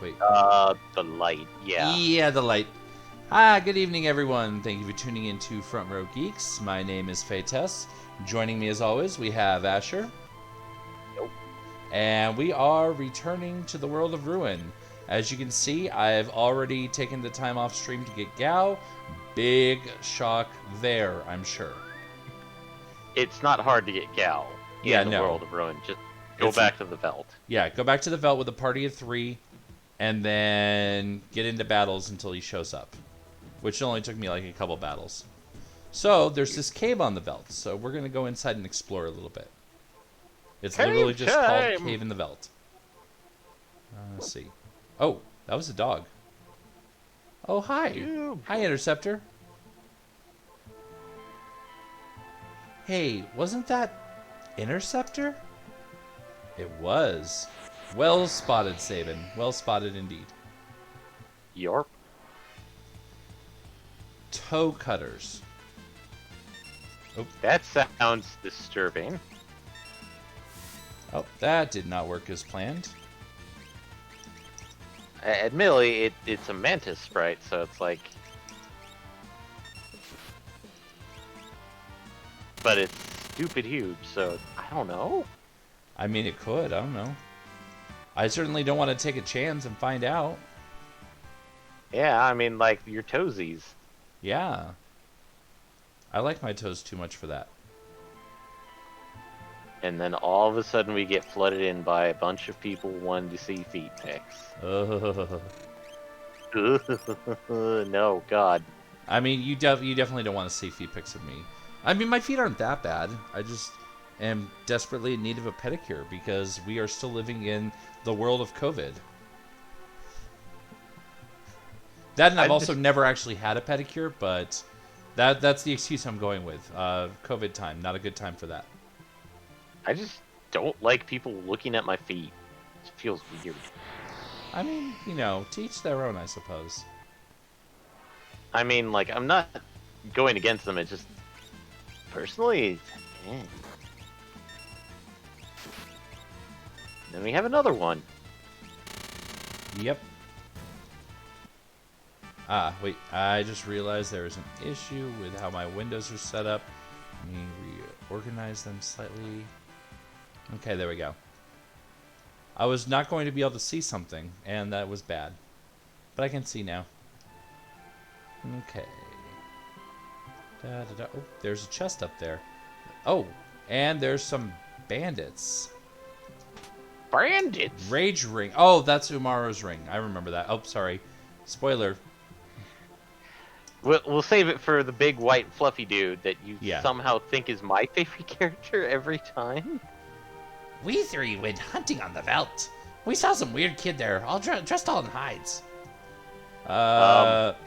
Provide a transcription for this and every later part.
Wait. The light, yeah. Yeah, the light. Ah, good evening, everyone. Thank you for tuning in to Front Row Geeks. My name is Fates. Joining me, as always, we have Asher. Nope. And we are returning to the world of Ruin. As you can see, I've already taken the time off stream to get Gao. Big shock there, I'm sure. It's not hard to get Gal in the world of Ruin. Just go back to the Veld. Yeah, go back to the Veld with a party of 3, and then get into battles until he shows up. Which only took me like a couple battles. So, there's this cave on the Veld, so we're going to go inside and explore a little bit. It's literally just called Cave in the Veld. Let's see. Oh, that was a dog. Oh, hi. Hi, Interceptor. Hey, wasn't that Interceptor? It was. Well spotted, Sabin. Well spotted indeed. Yorp. Toe cutters. Oh, that sounds disturbing. Oh, that did not work as planned. Admittedly, it's a mantis sprite, so it's like... But it's stupid huge, so I don't know. I mean, it could. I don't know. I certainly don't want to take a chance and find out. Yeah, I mean, like, your toesies. Yeah. I like my toes too much for that. And then all of a sudden we get flooded in by a bunch of people wanting to see feet pics. No, God. I mean, you definitely don't want to see feet pics of me. I mean, my feet aren't that bad. I just am desperately in need of a pedicure because we are still living in the world of COVID. That and I've also never actually had a pedicure, but that's the excuse I'm going with. COVID time, not a good time for that. I just don't like people looking at my feet. It feels weird. I mean, you know, to each their own, I suppose. I mean, like, I'm not going against them. It's just, personally, Then we have another one. Yep. Ah, wait, I just realized there is an issue with how my windows are set up. Let me reorganize them slightly. Okay, there we go. I was not going to be able to see something, and that was bad. But I can see now. Okay. Oh, there's a chest up there. Oh, and there's some bandits. Bandits? Rage ring. Oh, that's Umaru's ring. I remember that. Oh, sorry. Spoiler. We'll save it for the big white fluffy dude that you somehow think is my favorite character every time. We 3 went hunting on the veldt. We saw some weird kid there, all dressed all in hides.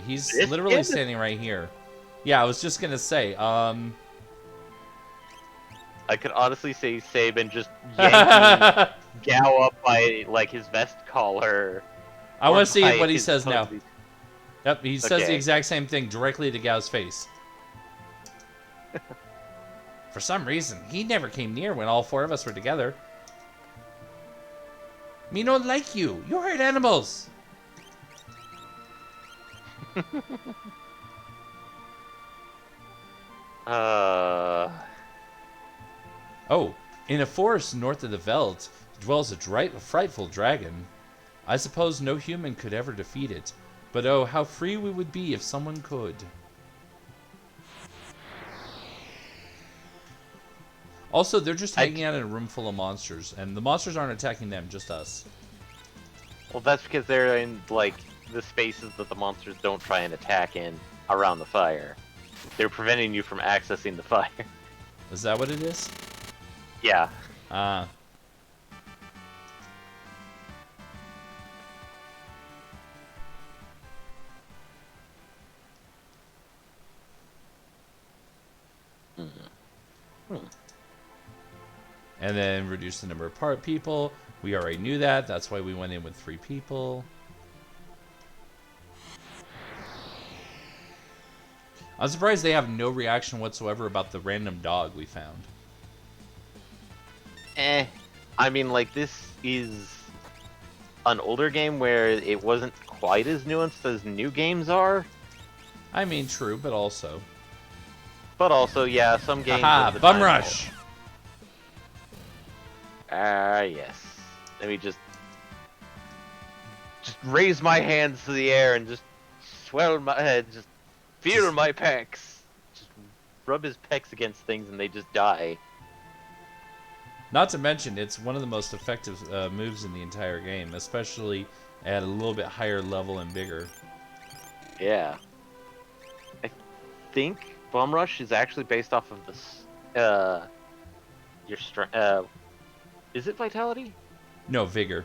He's literally standing right here. Yeah, I was just gonna say, I could honestly say Sabin just yanking Gao up by, like, his vest collar. I want to see what he says now. Yep, he says the exact same thing directly to Gao's face. For some reason, he never came near when all 4 of us were together. Me don't like you. You hurt animals. Oh, in a forest north of the Veld dwells a frightful dragon. I suppose no human could ever defeat it, but oh, how free we would be if someone could. Also, they're just hanging out in a room full of monsters, and the monsters aren't attacking them, just us. Well, that's because they're in, like, the spaces that the monsters don't try and attack in around the fire. They're preventing you from accessing the fire. Is that what it is? Yeah. Ah. And then reduce the number of people. We already knew that. That's why we went in with 3 people. I'm surprised they have no reaction whatsoever about the random dog we found. I mean, like, this is an older game where it wasn't quite as nuanced as new games are. I mean, true, but also. But also, yeah, some games Haha, of the Bum time. Rush! Yes. Let me just raise my hands to the air and just swell my head, just feel my pecs. Just rub his pecs against things and they just die. Not to mention, it's one of the most effective moves in the entire game, especially at a little bit higher level and bigger. Yeah. I think Bum Rush is actually based off of this, your strength, is it Vitality? No, Vigor.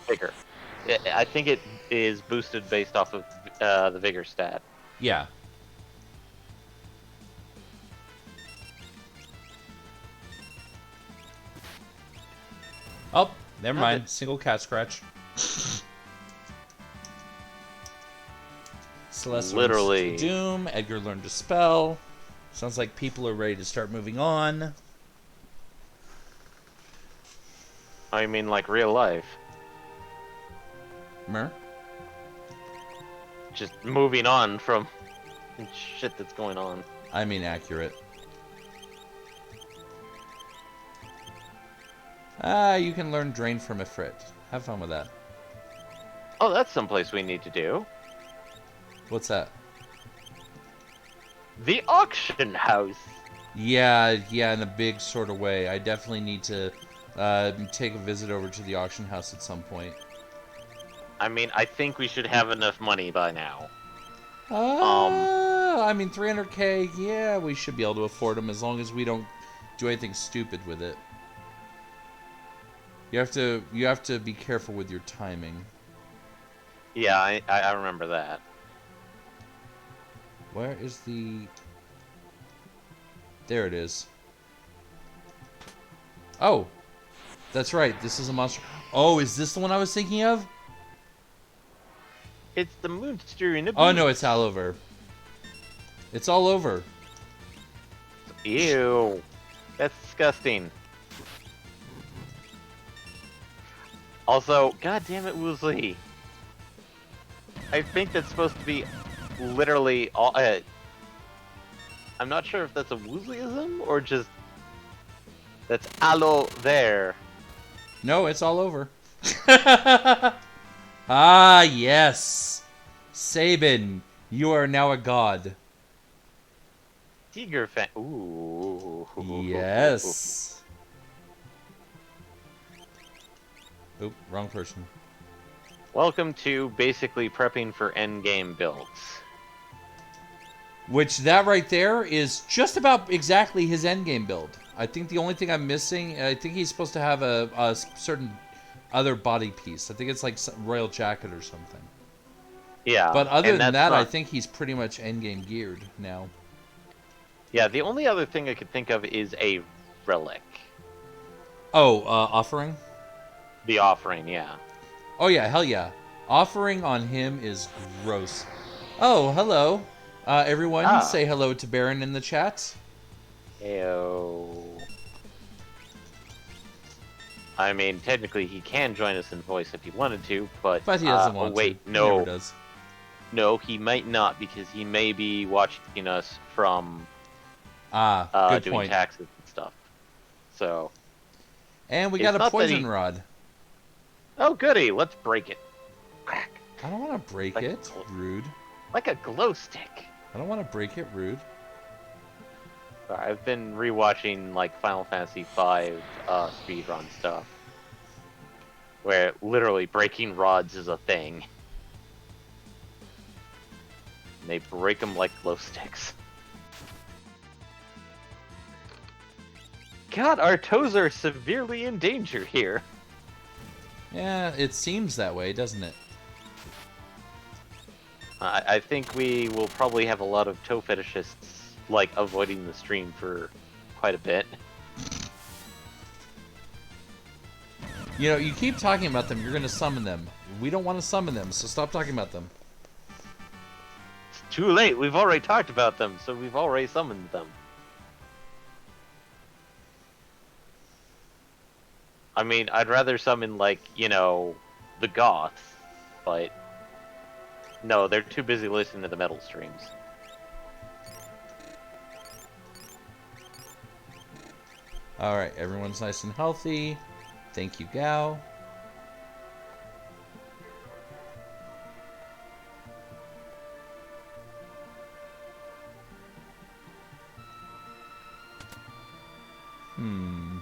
Vigor. I think it is boosted based off of the Vigor stat. Yeah. Oh, never mind. Single cat scratch. Celeste Literally. learns Doom. Edgar learned to spell. Sounds like people are ready to start moving on. I mean, like real life. Mer? Just moving on from shit that's going on. I mean accurate. You can learn Drain from Ifrit. Have fun with that. Oh, that's someplace we need to do. What's that? The auction house. Yeah, in a big sort of way. I definitely need to take a visit over to the auction house at some point. I mean, I think we should have enough money by now. I mean, 300k, yeah, we should be able to afford them as long as we don't do anything stupid with it. You have to be careful with your timing. Yeah, I remember that. Where is the... There it is. Oh! That's right, this is a monster... Oh, is this the one I was thinking of? It's the monster in a Oh no, it's all over. It's all over. Ew. That's disgusting. Also, god damn it, Woosley. I think that's supposed to be literally all... I'm not sure if that's a Woosleyism or just... That's aloe there. No, it's all over. Ah, yes. Sabin, you are now a god. Tiger fan. Ooh. Yes. Oop, wrong person. Welcome to basically prepping for endgame builds. Which, that right there is just about exactly his endgame build. I think the only thing I'm missing, I think he's supposed to have a certain other body piece. I think it's like some royal jacket or something. Yeah. But other than that, not... I think he's pretty much endgame geared now. Yeah, the only other thing I could think of is a relic. Oh, offering? The offering, yeah. Oh yeah, hell yeah. Offering on him is gross. Oh, hello. Everyone, say hello to Baron in the chat. Heyo. I mean, technically he can join us in voice if he wanted to, but he doesn't want wait, to. no. He never does. No, he might not because he may be watching us from good doing point. taxes and stuff. So. And we got a poison rod. Oh, goody! Let's break it. Crack. I don't want to break it. Rude. Like a glow stick. I don't want to break it. Rude. Sorry, I've been rewatching like Final Fantasy V speedrun stuff, where literally breaking rods is a thing. And they break them like glow sticks. God, our toes are severely in danger here. Yeah, it seems that way, doesn't it? I think we will probably have a lot of toe fetishists, like, avoiding the stream for quite a bit. You know, you keep talking about them, you're going to summon them. We don't want to summon them, so stop talking about them. It's too late, we've already talked about them, so we've already summoned them. I mean, I'd rather summon, like, you know, the Goths, but no, they're too busy listening to the metal streams. Alright, everyone's nice and healthy. Thank you, Gao.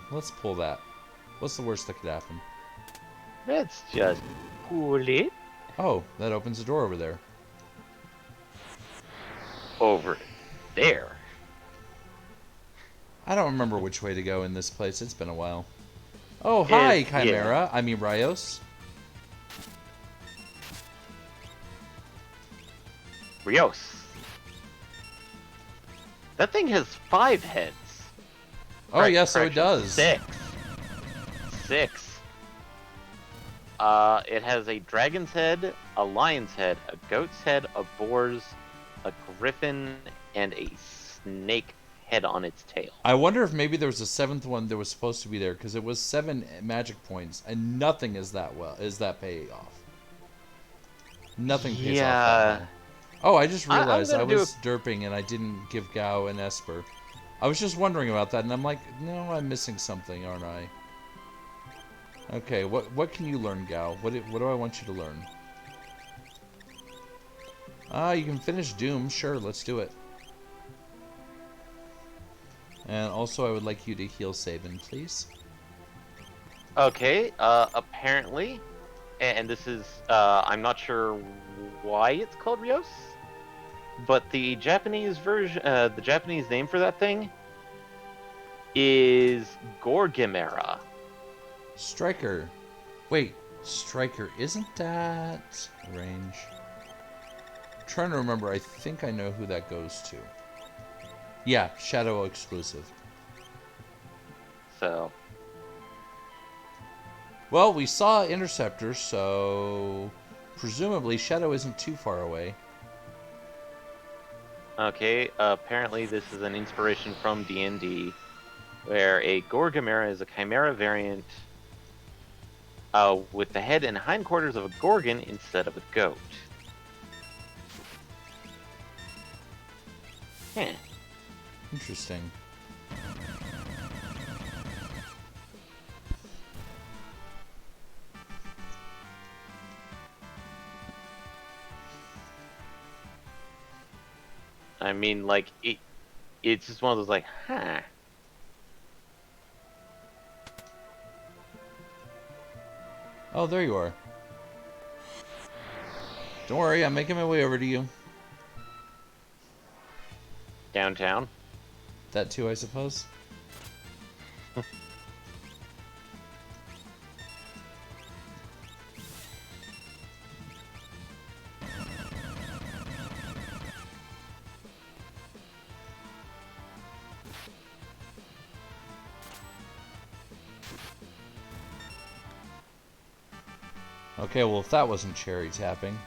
Let's pull that. What's the worst that could happen? Let's just pull it Oh, that opens a door over there. over there. I don't remember which way to go in this place. It's been a while. Oh, hi, Chimera. Yeah. I mean, Rios. Rios. That thing has 5 heads. Oh, Right, yeah, so it correction, does. 6. 6. It has a dragon's head, a lion's head, a goat's head, a boar's, a griffin, and a snake head on its tail. I wonder if maybe there was a 7th one that was supposed to be there, because it was 7 magic points, and nothing is that payoff. Nothing pays off that high. Oh, I just realized I was derping and I didn't give Gao an Esper. I was just wondering about that, and I'm like, no, I'm missing something, aren't I? Okay, what can you learn, Gao? What do I want you to learn? You can finish Doom. Sure, let's do it. And also, I would like you to heal Sabin, please. Okay, apparently, and this is, I'm not sure why it's called Rios, but the Japanese version, the Japanese name for that thing is Gorgimera. Striker. Wait, Striker, isn't that range? I'm trying to remember. I think I know who that goes to. Yeah, Shadow exclusive. So. Well, we saw Interceptor, so presumably Shadow isn't too far away. Okay, apparently this is an inspiration from D&D, where a Gorgimera is a chimera variant with the head and hindquarters of a gorgon instead of a goat. Huh. Interesting. I mean, like, it's just one of those, like, huh. Oh, there you are. Don't worry, I'm making my way over to you. Downtown. That too, I suppose. Okay, well, if that wasn't cherry tapping.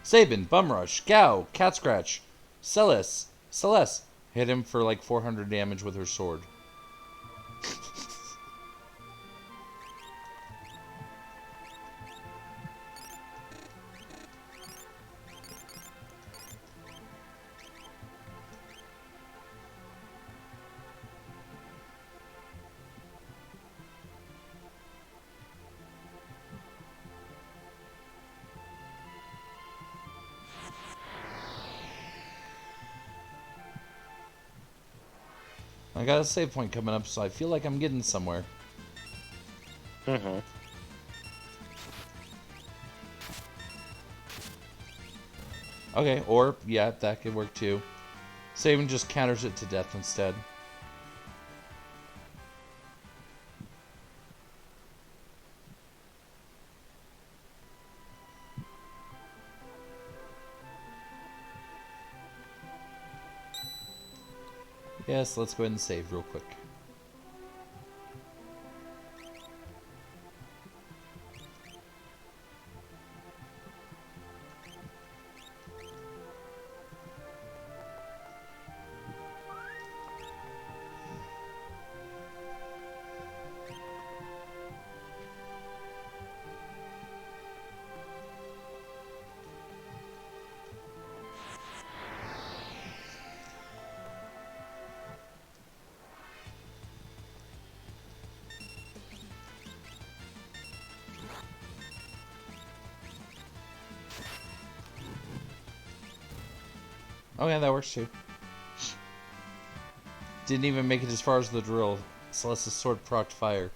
Sabin, Bumrush, Gao, Cat Scratch, Celeste. Hit him for like 400 damage with her sword. I got a save point coming up, so I feel like I'm getting somewhere. Mm-hmm. Okay, or, yeah, that could work too. Sabin just counters it to death instead. Yes, let's go ahead and save real quick. Oh yeah, that works too. Didn't even make it as far as the drill. Celeste's sword procced fire.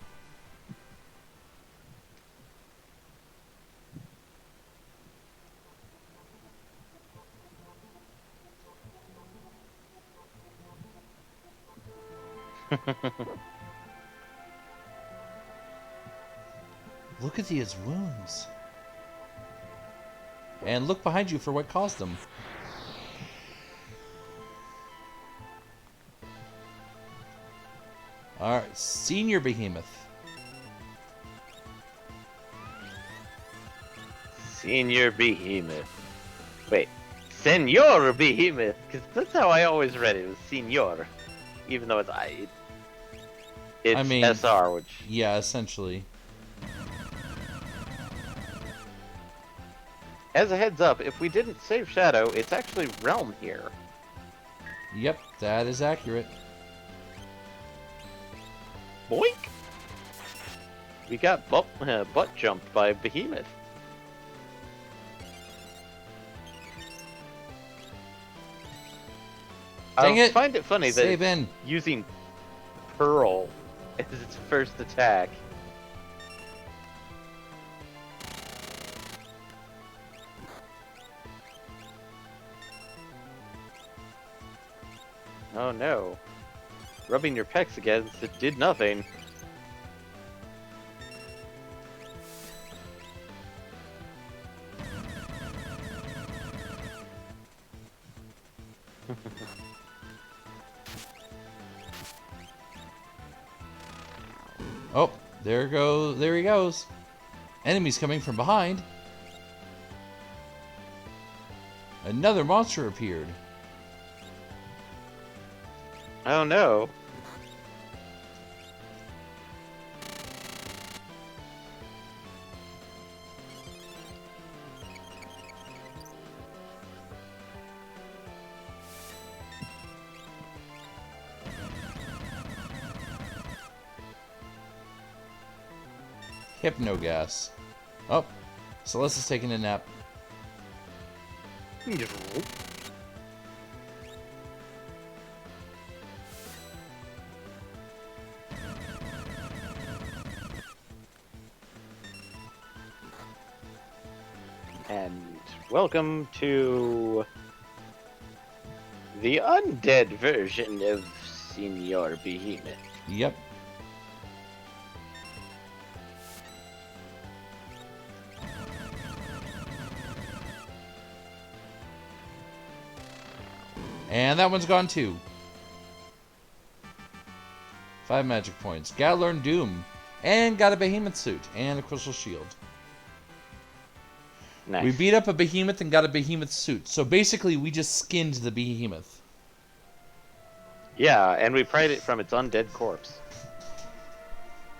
Look at these wounds. And look behind you for what caused them. Alright, Senior Behemoth. Senior Behemoth. Wait, Senor Behemoth, because that's how I always read it. It was Senor, even though it's I mean, SR, which yeah, essentially. as a heads up, if we didn't save Shadow, it's actually Realm here. Yep, that is accurate. Boink! We got butt jumped by Behemoth. Dang I it! find it funny that Save it's in. using Pearl as its first attack. Oh no. Rubbing your pecs against it did nothing. Oh, there he goes. Enemies coming from behind. Another monster appeared. Oh no. Hypnogas. Oh, Celeste's taking a nap. And welcome to the undead version of Senior Behemoth. Yep. And that one's gone too. 5 magic points. Gotta learn Doom. And got a behemoth suit. And a crystal shield. Nice. We beat up a behemoth and got a behemoth suit. So basically we just skinned the behemoth. Yeah, and we pried it from its undead corpse.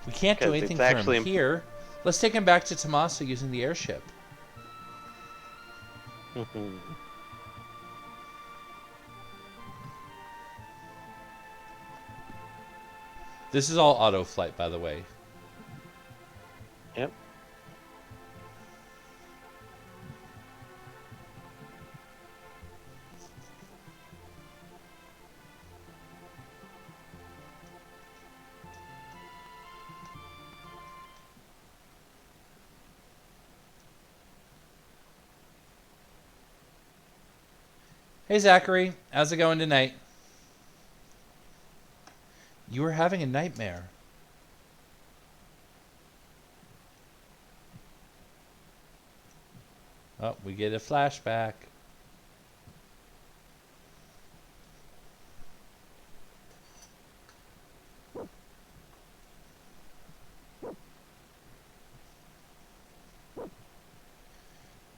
We can't do 'Cause anything it's from actually here. Let's take him back to Tommaso using the airship. This is all auto flight, by the way. Yep. Hey Zachary, how's it going tonight? You were having a nightmare. Oh, we get a flashback.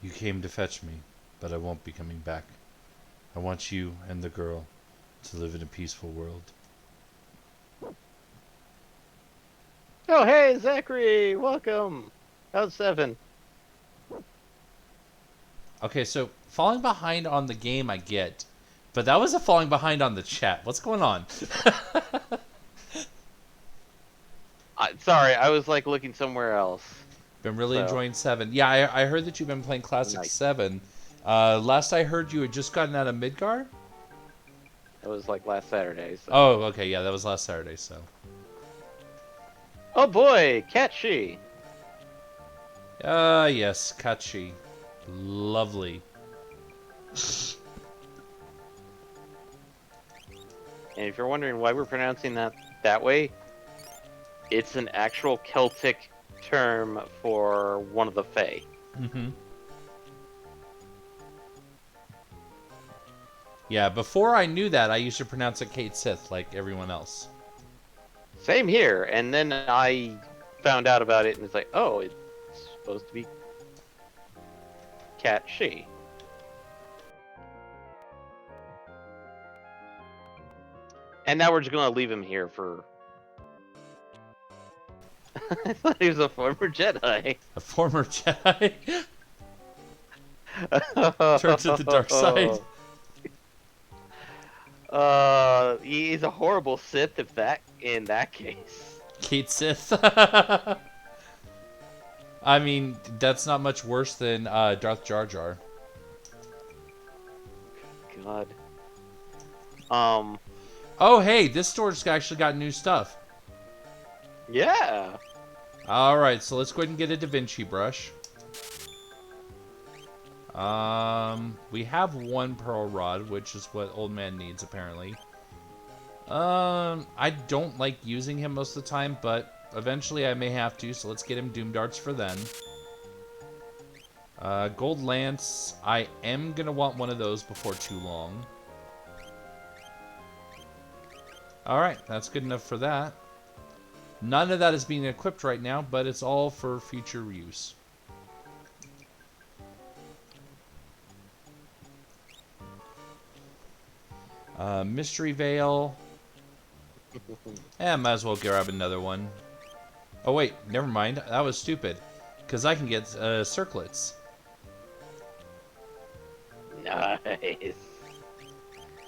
You came to fetch me, but I won't be coming back. I want you and the girl to live in a peaceful world. Oh, hey, Zachary! Welcome! How's 7? Okay, so falling behind on the game I get, but that was a falling behind on the chat. What's going on? Sorry, I was like looking somewhere else. Been really So. enjoying 7. Yeah, I heard that you've been playing Classic Nice. 7, Last I heard, you had just gotten out of Midgar? It was like last Saturday. So. Oh, okay, yeah, that was last Saturday, so. Oh boy, Catchy. Yes, Kachi. Lovely. And if you're wondering why we're pronouncing that way, it's an actual Celtic term for one of the Fae. Mm-hmm. Yeah, before I knew that, I used to pronounce it Kate Sith like everyone else. Same here. And then I found out about it and it's like, oh, it's supposed to be Catchy. And now we're just gonna leave him here for. I thought he was a former Jedi. A former Jedi turned to the dark side. He's a horrible Sith if in that case. Kate Sith. I mean, that's not much worse than Darth Jar Jar. God. Oh, hey, this store's actually got new stuff. Yeah. All right, so let's go ahead and get a Da Vinci brush. We have one pearl rod, which is what Old Man needs, apparently. I don't like using him most of the time, but eventually I may have to, so let's get him Doom Darts for then. Gold Lance, I am gonna want one of those before too long. Alright, that's good enough for that. None of that is being equipped right now, but it's all for future use. Mystery Veil. Might as well grab another one. Oh wait, never mind. That was stupid. Because I can get circlets. Nice.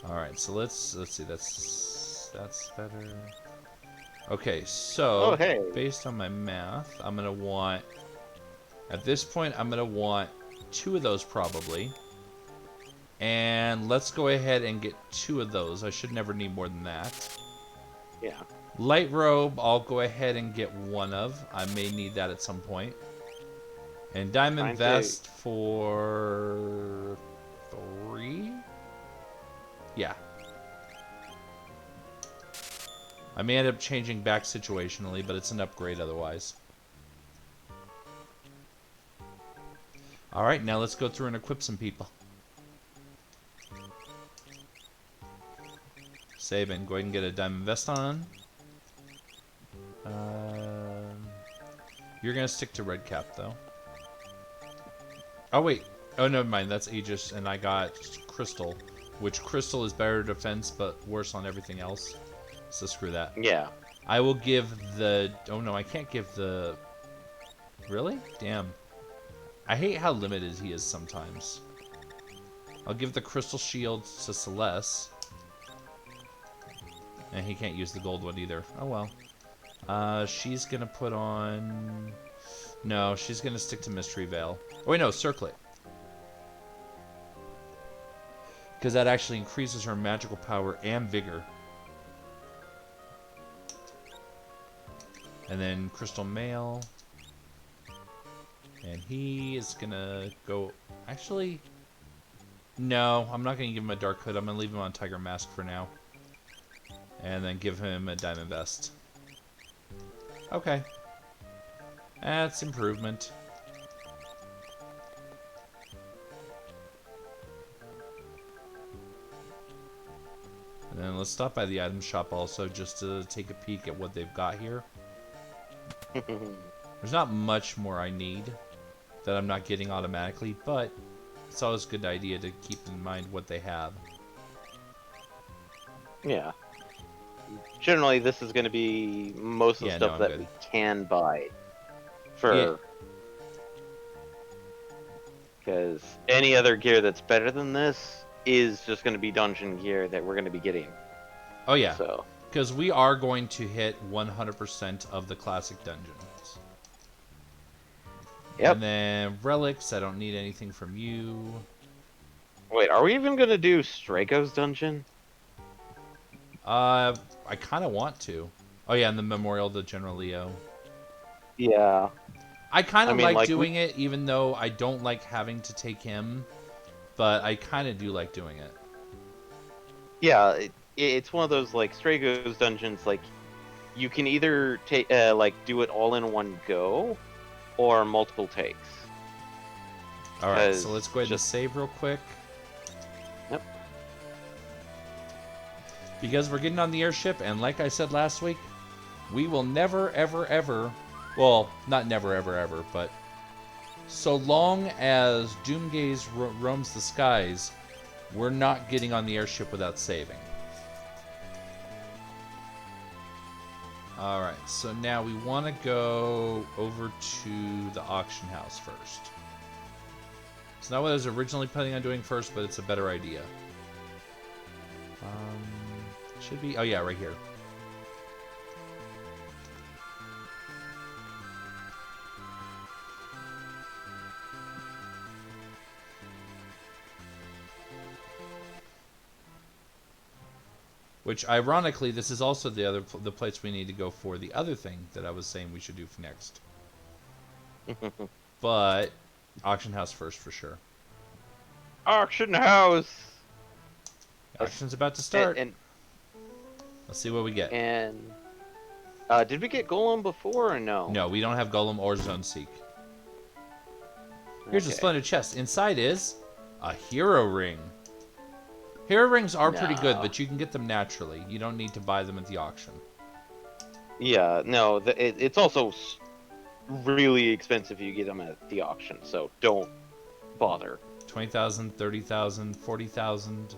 Alright, so let's see. That's better. Okay, so based on my math, I'm gonna want at this point I'm gonna want 2 of those probably. And let's go ahead and get 2 of those. I should never need more than that. Yeah. Light robe, I'll go ahead and get 1 of. I may need that at some point. And diamond vest for 3? Yeah. I may end up changing back situationally, but it's an upgrade otherwise. Alright, now let's go through and equip some people. Sabin, go ahead and get a diamond vest on. You're going to stick to red cap, though. Oh, wait. Oh, never mind. That's Aegis, and I got Crystal. Which Crystal is better defense, but worse on everything else. So screw that. Yeah. I will give the... Oh, no, I can't give the... Really? Damn. I hate how limited he is sometimes. I'll give the Crystal Shield to Celeste. And he can't use the gold one either. Oh, well. She's going to put on... No, she's going to stick to Mystery Veil. Oh, wait, no, Circlet. Because that actually increases her magical power and vigor. And then Crystal Mail. And he is going to go... Actually... No, I'm not going to give him a Dark Hood. I'm going to leave him on Tiger Mask for now. And then give him a Diamond Vest. Okay. That's improvement. And then let's stop by the item shop also just to take a peek at what they've got here. There's not much more I need that I'm not getting automatically, but it's always a good idea to keep in mind what they have. Yeah. Generally, this is going to be most of the stuff that we can buy. Because any other gear that's better than this is just going to be dungeon gear that we're going to be getting. Oh, yeah. So. Because we are going to hit 100% of the classic dungeons. Yep. And then relics, I don't need anything from you. Wait, are we even gonna do Strago's dungeon? I kind of want to. Oh yeah, and the memorial to General Leo. Yeah. I kind I of mean, like like, doing it, even though I don't like having to take him. But I kind of do like doing it. yeah, it's one of those, like, Strago's dungeons, like, you can either take, like, do it all in one go, or multiple takes. All right, so let's Because go ahead and just, save real quick. yep. Because we're getting on the airship, and like I said last week, we will never, ever, ever, well, not never, ever, ever, but so long as Doomgaze roams the skies, we're not getting on the airship without saving. Alright, so now we want to go over to the auction house first. It's not what I was originally planning on doing first, but it's a better idea. Should be, oh yeah, right here. Which, ironically, this is also the place we need to go for the other thing that I was saying we should do for next. But auction house first for sure. Auction house! Auction's about to start. And, Let's see what we get. did we get Golem before or no? No, we don't have Golem or Zone Seek. Here's a Okay. splendid chest. Inside is a hero ring. Hero rings are pretty good, No. but you can get them naturally. You don't need to buy them at the auction. Yeah, no, it's also really expensive if you get them at the auction, so don't bother. 20,000, 30,000, 40,000.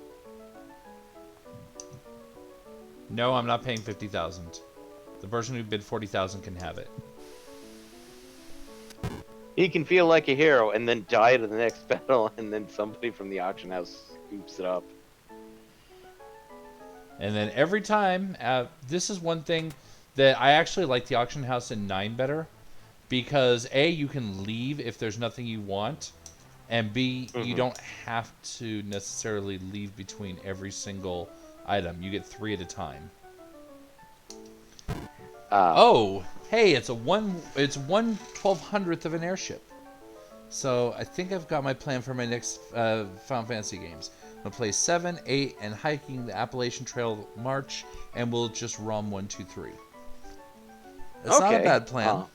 No, I'm not paying 50,000. The person who bid 40,000 can have it. He can feel like a hero and then die to the next battle, and then somebody from the auction house scoops it up. And then every time, this is one thing that I actually like the auction house in 9 better. Because A, you can leave if there's nothing you want. And B, you don't have to necessarily leave between every single item. You get 3 at a time. Oh, hey, it's 1/1200th of an airship. So I think I've got my plan for my next Final Fantasy games. I'm going to play 7, 8, and hiking the Appalachian Trail March, and we'll just ROM 1, 2, 3. It's not a bad plan.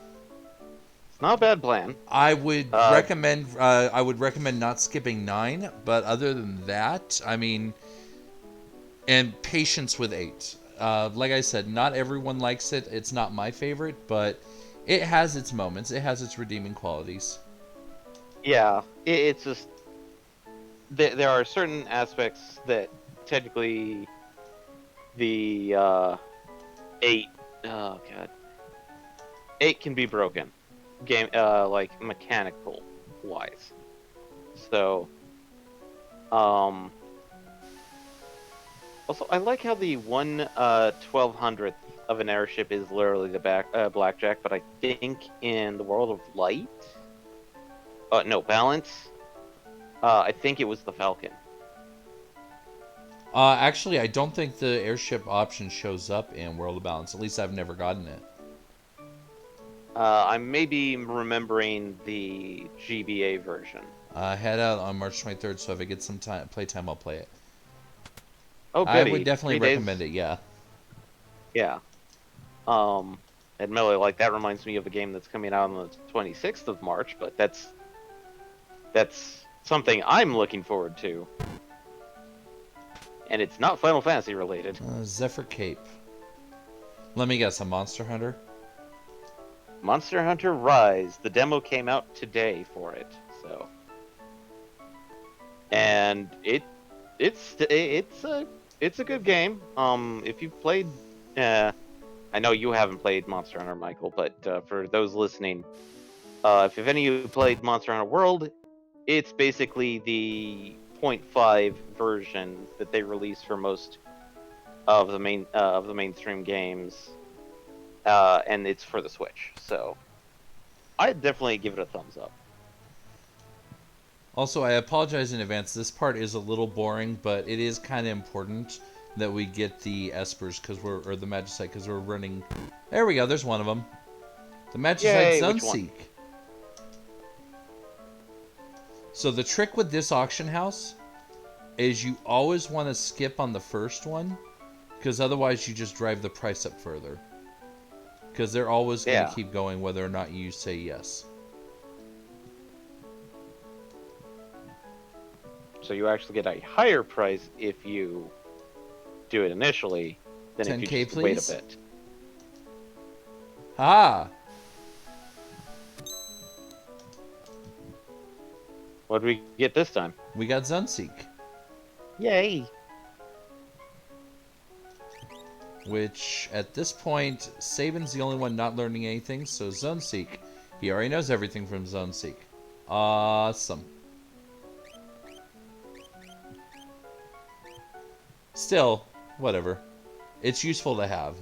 It's not a bad plan. I would recommend. I would recommend not skipping 9, but other than that, I mean, and patience with 8. Like I said, not everyone likes it. It's not my favorite, but it has its moments. It has its redeeming qualities. Yeah, it's just there are certain aspects that technically the 8. Oh god, 8 can be broken, game like mechanical wise. So, also I like how the 1/1200th of an airship is literally the blackjack, but I think in the world of light, no, balance. I think it was the Falcon. Actually, I don't think the airship option shows up in World of Balance. At least I've never gotten it. I may be remembering the GBA version. Head out on March 23rd, so if I get some playtime, I'll play it. Oh, I goody. would definitely 3 days. recommend it, yeah. Yeah. Admittedly, like, that reminds me of a game that's coming out on the 26th of March, but that's something I'm looking forward to. And it's not Final Fantasy related. Zephyr Cape. Let me guess, a Monster Hunter? Monster Hunter Rise. The demo came out today for it, so. And it's a good game. If you've played, I know you haven't played Monster Hunter, Michael, but for those listening, if any of you played Monster Hunter World, it's basically the 0.5 version that they release for most of the mainstream games, and it's for the Switch. So I'd definitely give it a thumbs up. Also, I apologize in advance. This part is a little boring, but it is kind of important that we get the espers or the magicite because we're running. There we go. There's one of them. The magicite Yay, which one? Sunseek. So the trick with this auction house is you always want to skip on the first one because otherwise you just drive the price up further. Because they're always going to keep going whether or not you say yes. So you actually get a higher price if you do it initially than if you 10K, just wait please? a bit. Ah! What did we get this time? We got Sunseek. Yay! Which, at this point, Saban's the only one not learning anything, so Sunseek. He already knows everything from Sunseek. Awesome. Still, whatever. It's useful to have.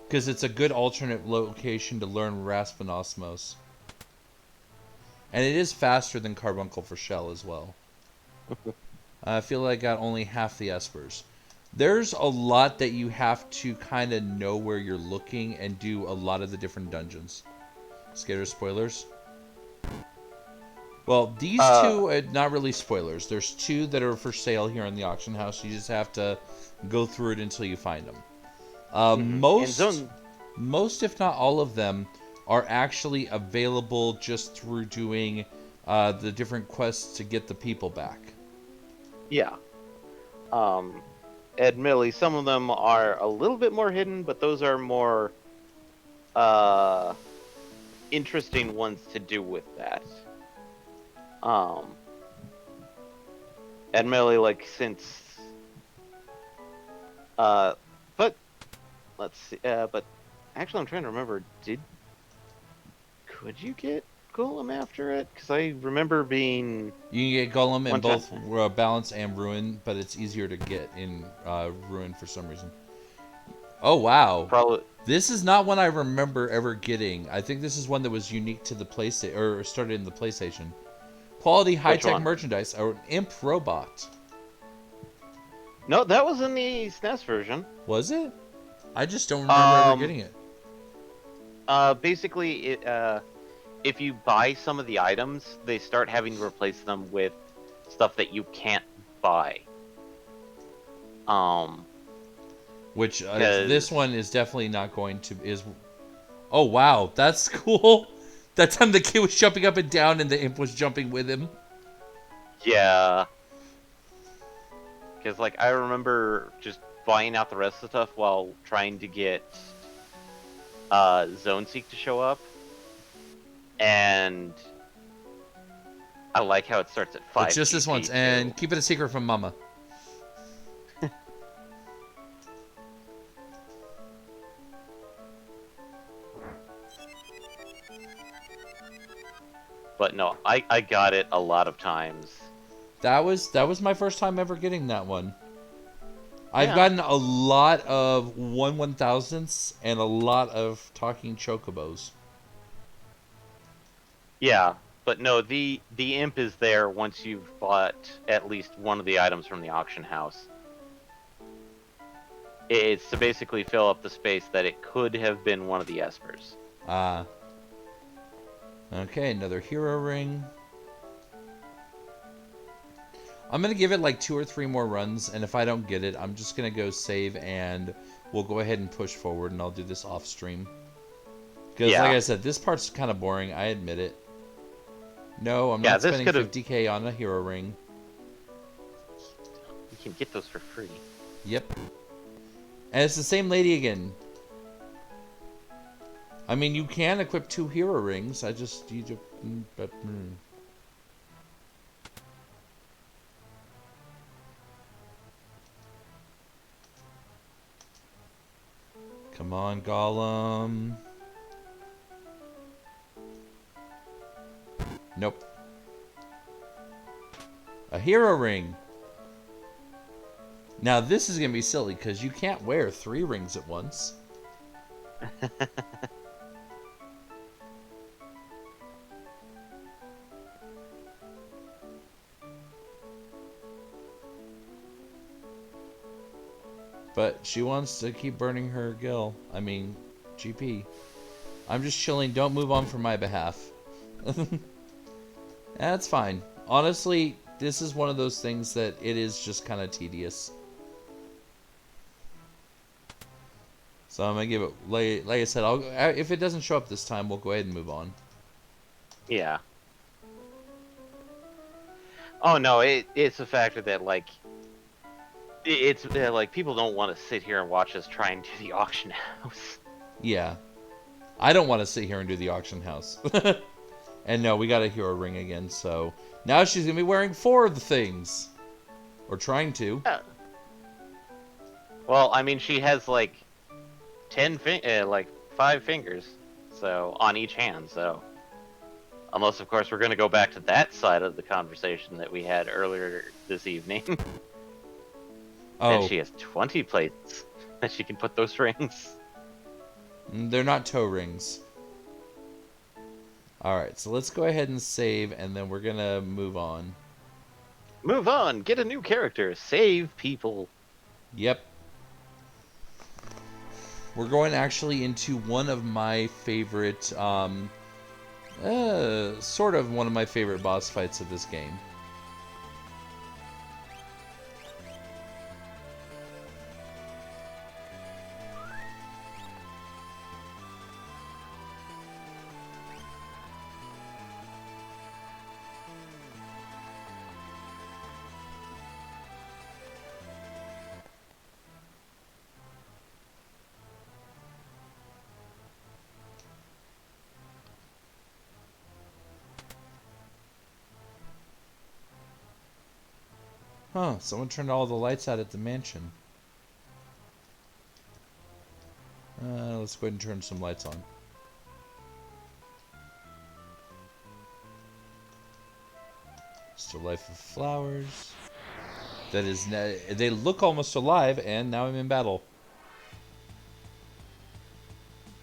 Because it's a good alternate location to learn Rasp and Osmos. And it is faster than Carbuncle for Shell as well. I feel like I got only half the espers. There's a lot that you have to kind of know where you're looking and do a lot of the different dungeons. Scared of spoilers? Most these two, not really spoilers. There's two that are for sale here in the auction house. You just have to go through it until you find them. Most, if not all of them, are actually available just through doing the different quests to get the people back. Yeah. Admittedly, some of them are a little bit more hidden, but those are more interesting ones to do with that. Admittedly, like, since but let's see, but actually I'm trying to remember, could you get Golem after it? Because I remember being... You can get Golem in both Balance and Ruin, but it's easier to get in Ruin for some reason. Oh, wow. Probably. This is not one I remember ever getting. I think this is one that was unique to the PlayStation, or started in the PlayStation. Quality high-tech merchandise, or an imp robot. No, that was in the SNES version. Was it? I just don't remember ever getting it. Basically, if you buy some of the items, they start having to replace them with stuff that you can't buy. Which this one is definitely not going to Oh wow, that's cool. That time the kid was jumping up and down and the imp was jumping with him. Yeah. Because like I remember just buying out the rest of the stuff while trying to get Zone Seek to show up. And I like how it starts at 5. It's just this once, and keep it a secret from Mama. But no, I got it a lot of times. That was my first time ever getting that one. I've gotten a lot of 1/1000ths and a lot of talking chocobos. Yeah, but no, the imp is there once you've bought at least one of the items from the auction house. It's to basically fill up the space that it could have been one of the espers. Ah. Okay, another hero ring. I'm going to give it like 2 or 3 more runs, and if I don't get it, I'm just going to go save, and we'll go ahead and push forward, and I'll do this off stream. Because, like I said, this part's kind of boring, I admit it. No, I'm not spending 50k on a hero ring. You can get those for free. Yep. And it's the same lady again. I mean, you can equip 2 hero rings, I just need to... Come on, Gollum. Nope. A hero ring. Now this is going to be silly because you can't wear 3 rings at once. But she wants to keep burning her GP. I'm just chilling. Don't move on for my behalf. That's fine. Honestly, this is one of those things that it is just kind of tedious. So I'm gonna give it, like I said, if it doesn't show up this time, we'll go ahead and move on. Yeah. Oh no, it's a factor that like it's like people don't want to sit here and watch us try and do the auction house. Yeah, I don't want to sit here and do the auction house. And no, we got a hero ring again. So now she's gonna be wearing 4 of the things, or trying to. Yeah. Well, I mean, she has like 5 fingers, so on each hand. So unless, of course, we're going to go back to that side of the conversation that we had earlier this evening. And she has 20 plates that she can put those rings. They're not toe rings. Alright, so let's go ahead and save, and then we're going to move on. Move on! Get a new character! Save people! Yep. We're going actually into one of my favorite, sort of one of my favorite boss fights of this game. Huh, someone turned all the lights out at the mansion. Let's go ahead and turn some lights on. Still life of flowers. That is, they look almost alive, and now I'm in battle.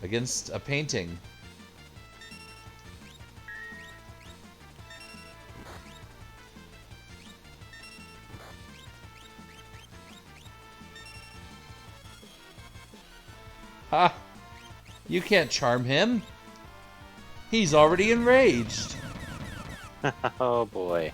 Against a painting. Ha! You can't charm him. He's already enraged. Oh boy.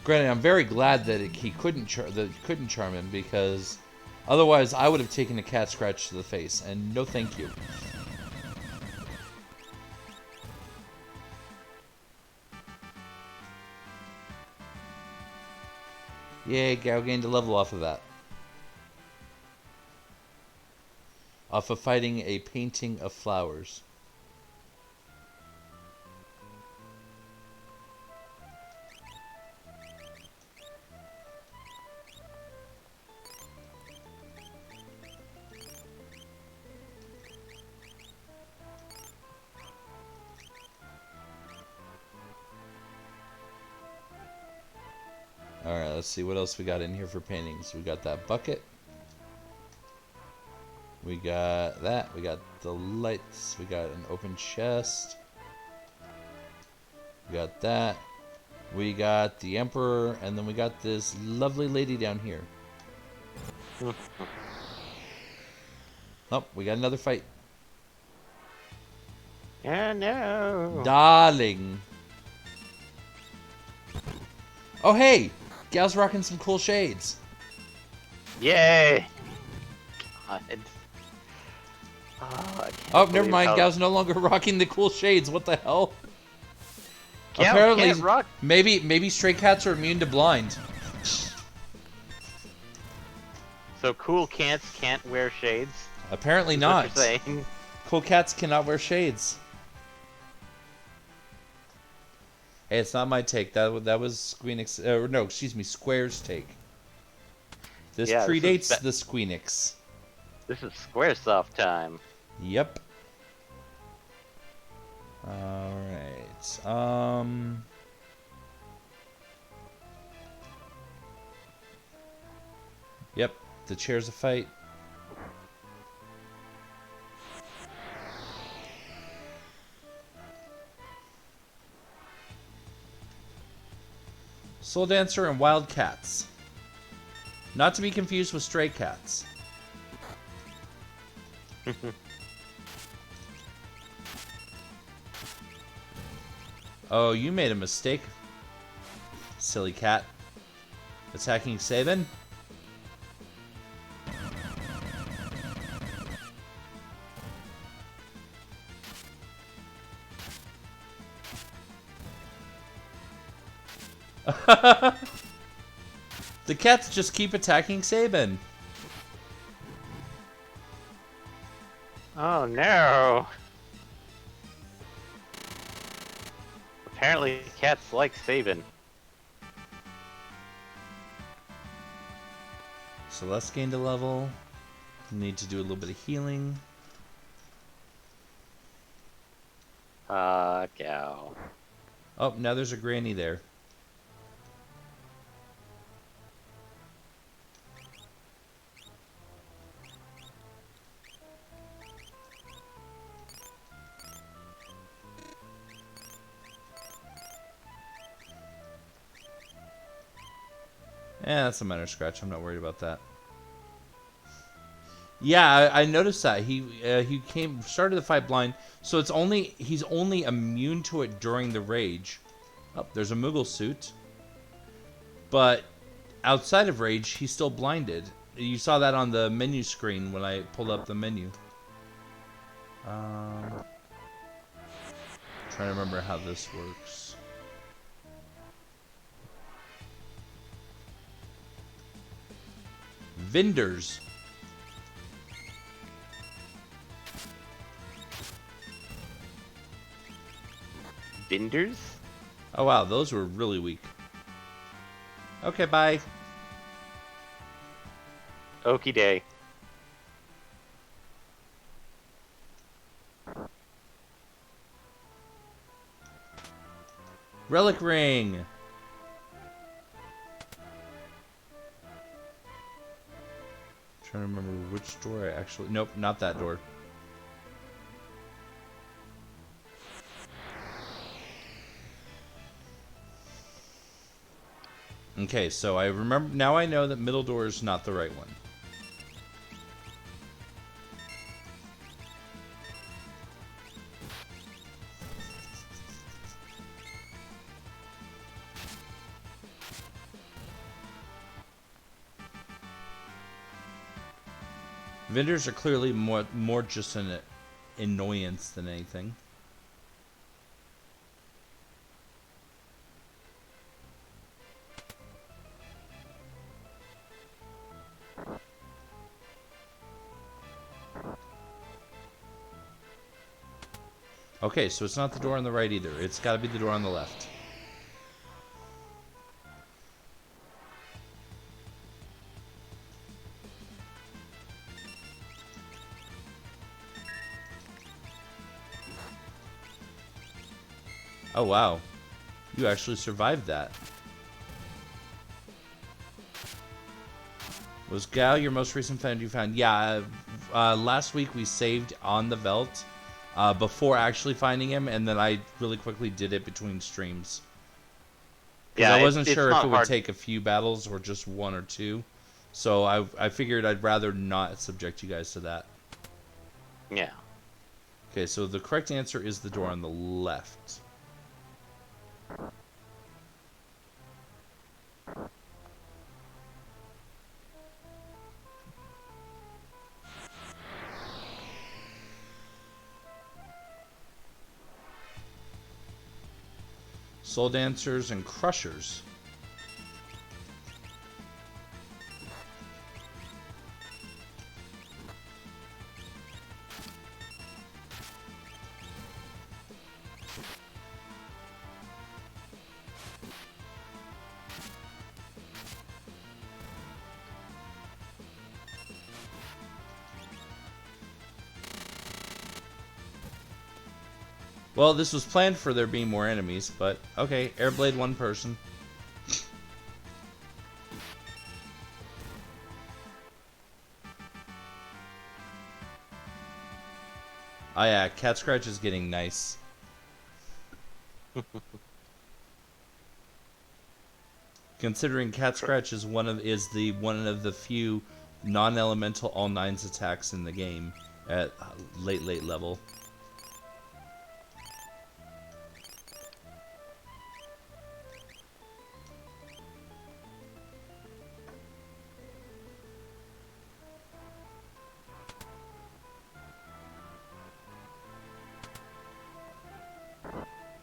Granted, I'm very glad that he couldn't charm him, because otherwise I would have taken a cat scratch to the face, and no thank you. Yay, Gao gained a level off of that. Off of fighting a painting of flowers. Alright, let's see what else we got in here for paintings. We got that bucket. We got that. We got the lights. We got an open chest. We got that. We got the Emperor. And then we got this lovely lady down here. Oh, we got another fight. Yeah, no. Darling. Oh, hey! Gal's rocking some cool shades. Yay! God. Oh, never mind. Gal's no longer rocking the cool shades. What the hell? Gal Apparently, can't rock. maybe stray cats are immune to blind. So cool cats can't wear shades? Apparently Is not. what you're saying? Cool cats cannot wear shades. Hey, it's not my take. That was Square's take. This predates the Squeenix. This is Squaresoft time. Yep. Alright. Yep, the chair's a fight. Soul Dancer and Wild Cats. Not to be confused with Stray Cats. Oh, you made a mistake, silly cat. Attacking Sabin? The cats just keep attacking Sabin. Oh no! Apparently, cats like Sabin. Celeste gained a level. Need to do a little bit of healing. Cow. Oh, now there's a granny there. That's a minor scratch. I'm not worried about that. Yeah, I noticed that he started the fight blind, so he's only immune to it during the rage. Oh, there's a Moogle suit, but outside of rage, he's still blinded. You saw that on the menu screen when I pulled up the menu. Trying to remember how this works. Vendors. Binders? Oh wow, those were really weak. Okay, bye. Okie day. Relic ring. Trying to remember which door I actually... Nope, not that door. Okay, so I remember... Now I know that middle door is not the right one. Vendors are clearly more just an annoyance than anything. Okay, so it's not the door on the right either. It's got to be the door on the left. Oh, wow. You actually survived that. Was Gal your most recent friend you found? Yeah, last week we saved on the Veldt before actually finding him, and then I really quickly did it between streams. Because Yeah, I wasn't it's sure if not it would hard. take a few battles or just one or two. So I figured I'd rather not subject you guys to that. Yeah. Okay, so the correct answer is the door on the left. Soul Dancers and Crushers. Well, this was planned for there being more enemies, but okay, Airblade one person. Oh yeah, Cat Scratch is getting nice. Considering Cat Scratch is one of the few non-elemental all nines attacks in the game at late level.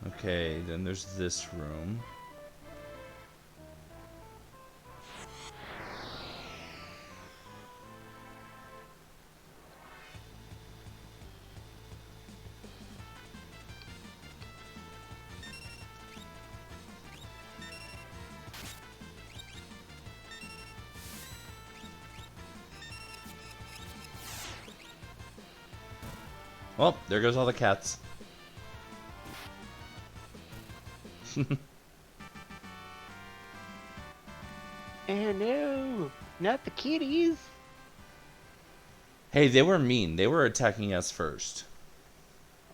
Okay, then there's this room. Well, there goes all the cats. Oh no, not the kitties. Hey, they were mean. They were attacking us first.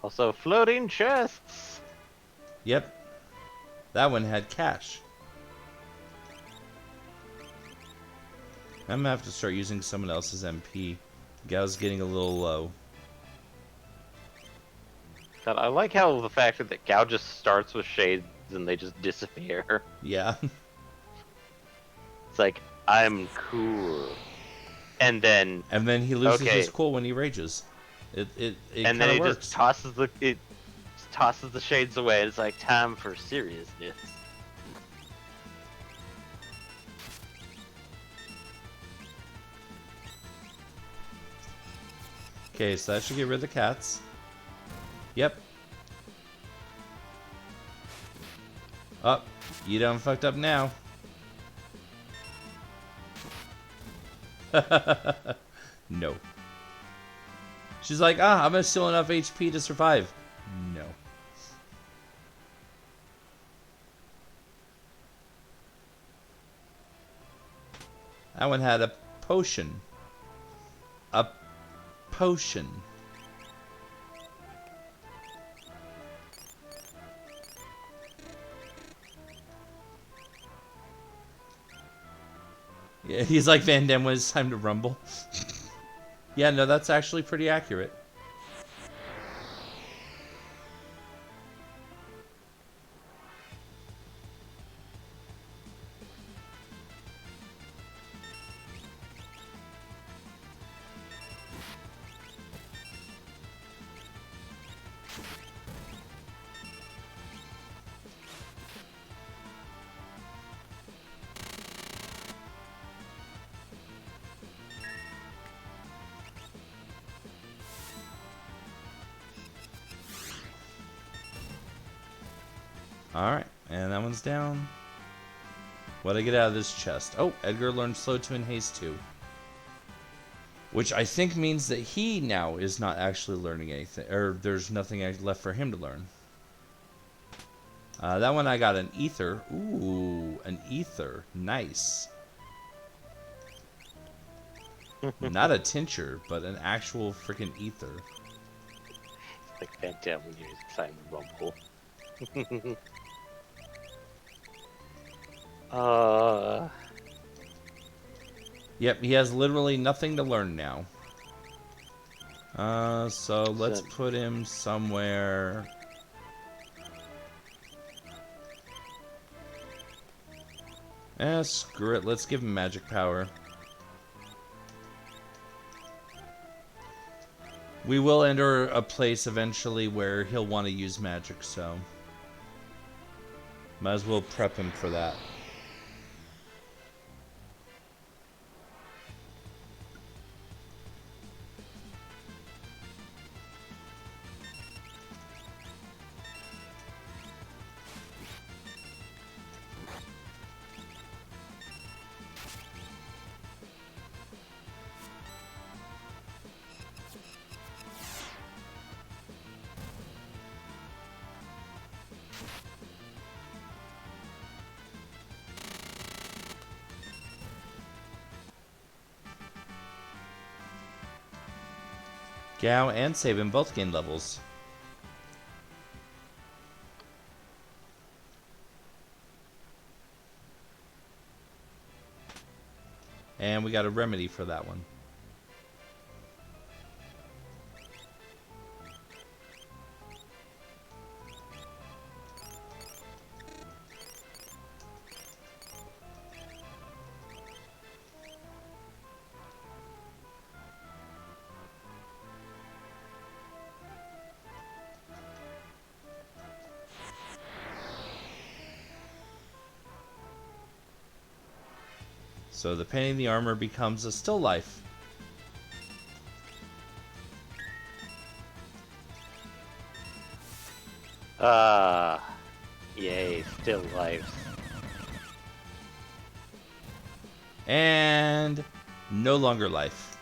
Also, floating chests. Yep. That one had cash. I'm gonna have to start using someone else's MP. Gal's getting a little low. God, I like how the fact that Gao just starts with shades and they just disappear. Yeah. It's like, I'm cool. And then He loses okay. his cool when he rages. It and kind then of it works. just tosses the shades away. It's like time for seriousness. Okay, so that should get rid of the cats. Yep. Oh, you done fucked up now. No. She's like, I'm still enough HP to survive. No. That one had a potion. A potion. Yeah, he's like Van Damme when it's time to rumble. Yeah, no, that's actually pretty accurate. Alright, and that one's down. What'd I get out of this chest? Oh, Edgar learned Slow 2 and Haste 2. Which I think means that he now is not actually learning anything, or there's nothing left for him to learn. That one I got an ether. Ooh, an ether. Nice. Not a tincture, but an actual freaking ether. Like Van Damme when you're excited rumble. Yep, he has literally nothing to learn now. So let's put him somewhere. Screw it. Let's give him magic power. We will enter a place eventually where he'll want to use magic, so might as well prep him for that. Gao and Sabin both gain levels. And we got a remedy for that one. So the painting the armor becomes a still life. Yay, still lives. And no longer life.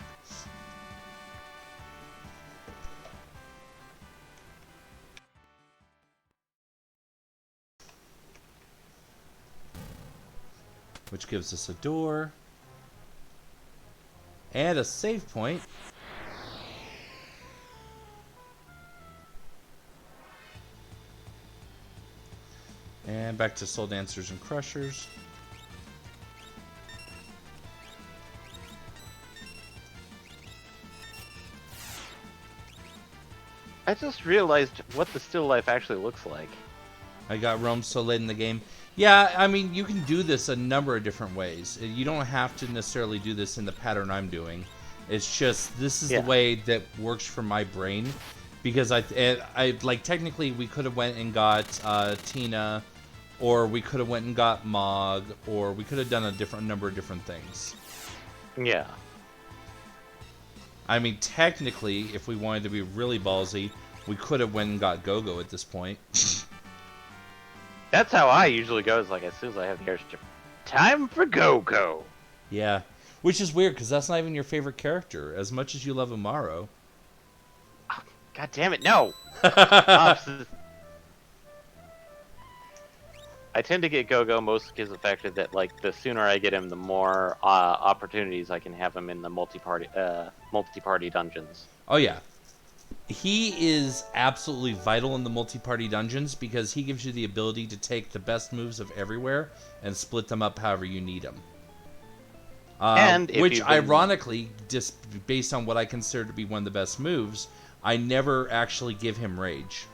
Which gives us a door. And a save point. And back to Soul Dancers and Crushers. I just realized what the still life actually looks like. I got roamed so late in the game. Yeah, I mean, you can do this a number of different ways. You don't have to necessarily do this in the pattern I'm doing. It's just, this is the way that works for my brain. Because I like, technically, we could have went and got Tina, or we could have went and got Mog, or we could have done a number of different things. Yeah. I mean, technically, if we wanted to be really ballsy, we could have went and got Go-Go at this point. That's how I usually go, is like, as soon as I have the airship. Time for Go-Go! Yeah. Which is weird, because that's not even your favorite character, as much as you love Umaro. God damn it, no! I tend to get Go-Go mostly because of the fact that, like, the sooner I get him, the more opportunities I can have him in the multi-party dungeons. Oh, yeah. He is absolutely vital in the multi-party dungeons because he gives you the ability to take the best moves of everywhere and split them up however you need them. Which, ironically, just based on what I consider to be one of the best moves, I never actually give him Rage.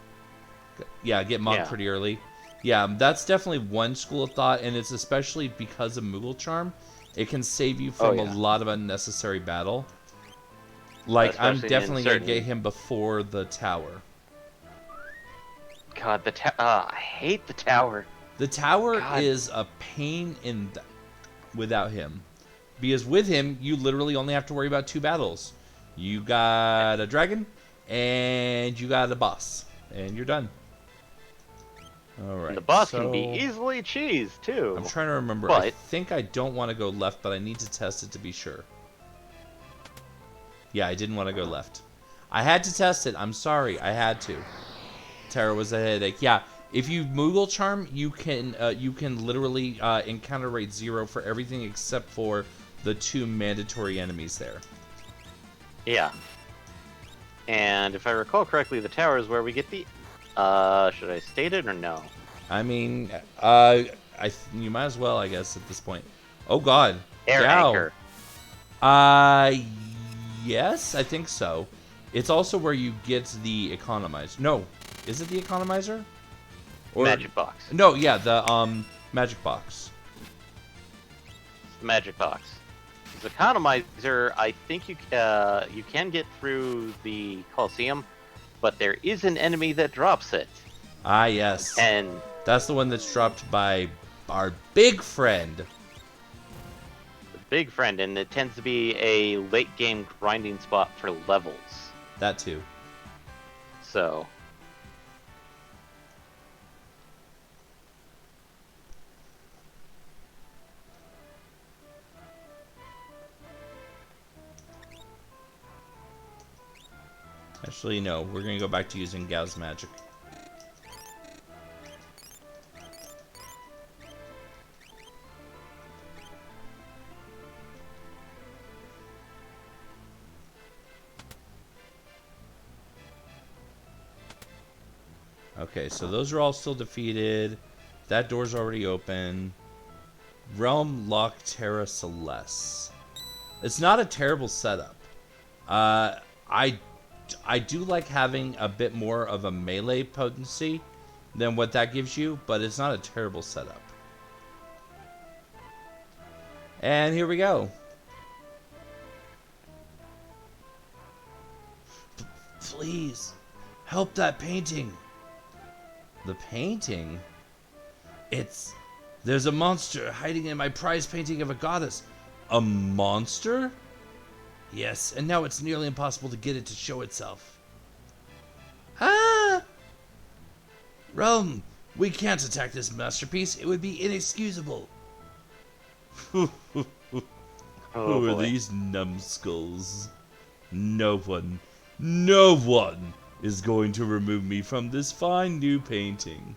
Yeah, get Mog pretty early. Yeah, that's definitely one school of thought, and it's especially because of Moogle Charm. It can save you from a lot of unnecessary battle. Like, I'm definitely going to get him before the tower. God, the tower. I hate the tower. The tower is a pain without him. Because with him, you literally only have to worry about 2 battles. You got a dragon, and you got a boss. And you're done. Alright. And the boss can be easily cheesed, too. I'm trying to remember. I think I don't want to go left, but I need to test it to be sure. Yeah, I didn't want to go left. I had to test it. I'm sorry. I had to. Terra was a headache. Yeah, if you Moogle Charm, you can literally encounter rate 0 for everything except for the 2 mandatory enemies there. Yeah. And if I recall correctly, the tower is where we get the... should I state it or no? I mean, you might as well, I guess, at this point. Oh, God. Air anchor. Yes, I think so. It's also where you get the economizer. No, is it the economizer? Or magic box. No, yeah, the magic box. It's the magic box. The economizer, I think you can get through the Colosseum, but there is an enemy that drops it. Ah, yes. And that's the one that's dropped by our big friend. Big friend, and it tends to be a late game grinding spot for levels. That too. So. Actually, no. We're going to go back to using Gauss magic. Okay, so those are all still defeated. That door's already open. Realm Lock Terra Celeste. It's not a terrible setup. I do like having a bit more of a melee potency than what that gives you, but it's not a terrible setup. And here we go. Please, help that painting. The painting? There's a monster hiding in my prize painting of a goddess. A monster? Yes, and now it's nearly impossible to get it to show itself. Ah! Rome, we can't attack this masterpiece. It would be inexcusable. Oh, Who are boy. these numbskulls? No one is going to remove me from this fine new painting.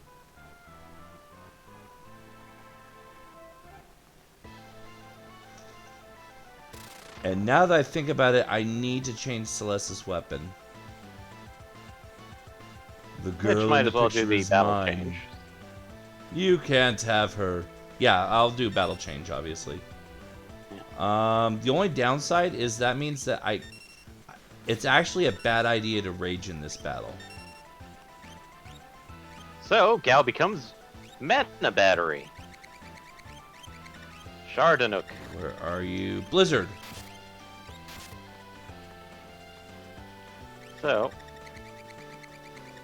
And now that I think about it, I need to change Celeste's weapon. The girl Which in might the as well do picture the is battle mine. change. You can't have her. Yeah, I'll do battle change, obviously. The only downside is that means that it's actually a bad idea to rage in this battle. So, Gal becomes Mana Battery. Shardanook. Where are you? Blizzard. So,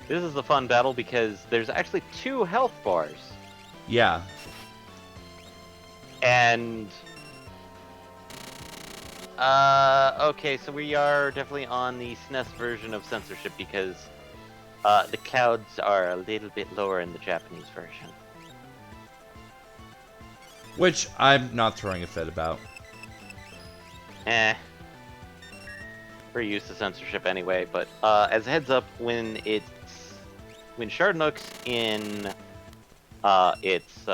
this is a fun battle because there's actually 2 health bars. Yeah. And okay, so we are definitely on the SNES version of censorship because the clouds are a little bit lower in the Japanese version. Which I'm not throwing a fit about. We're used to censorship anyway, but as a heads up, when Shardanook's in its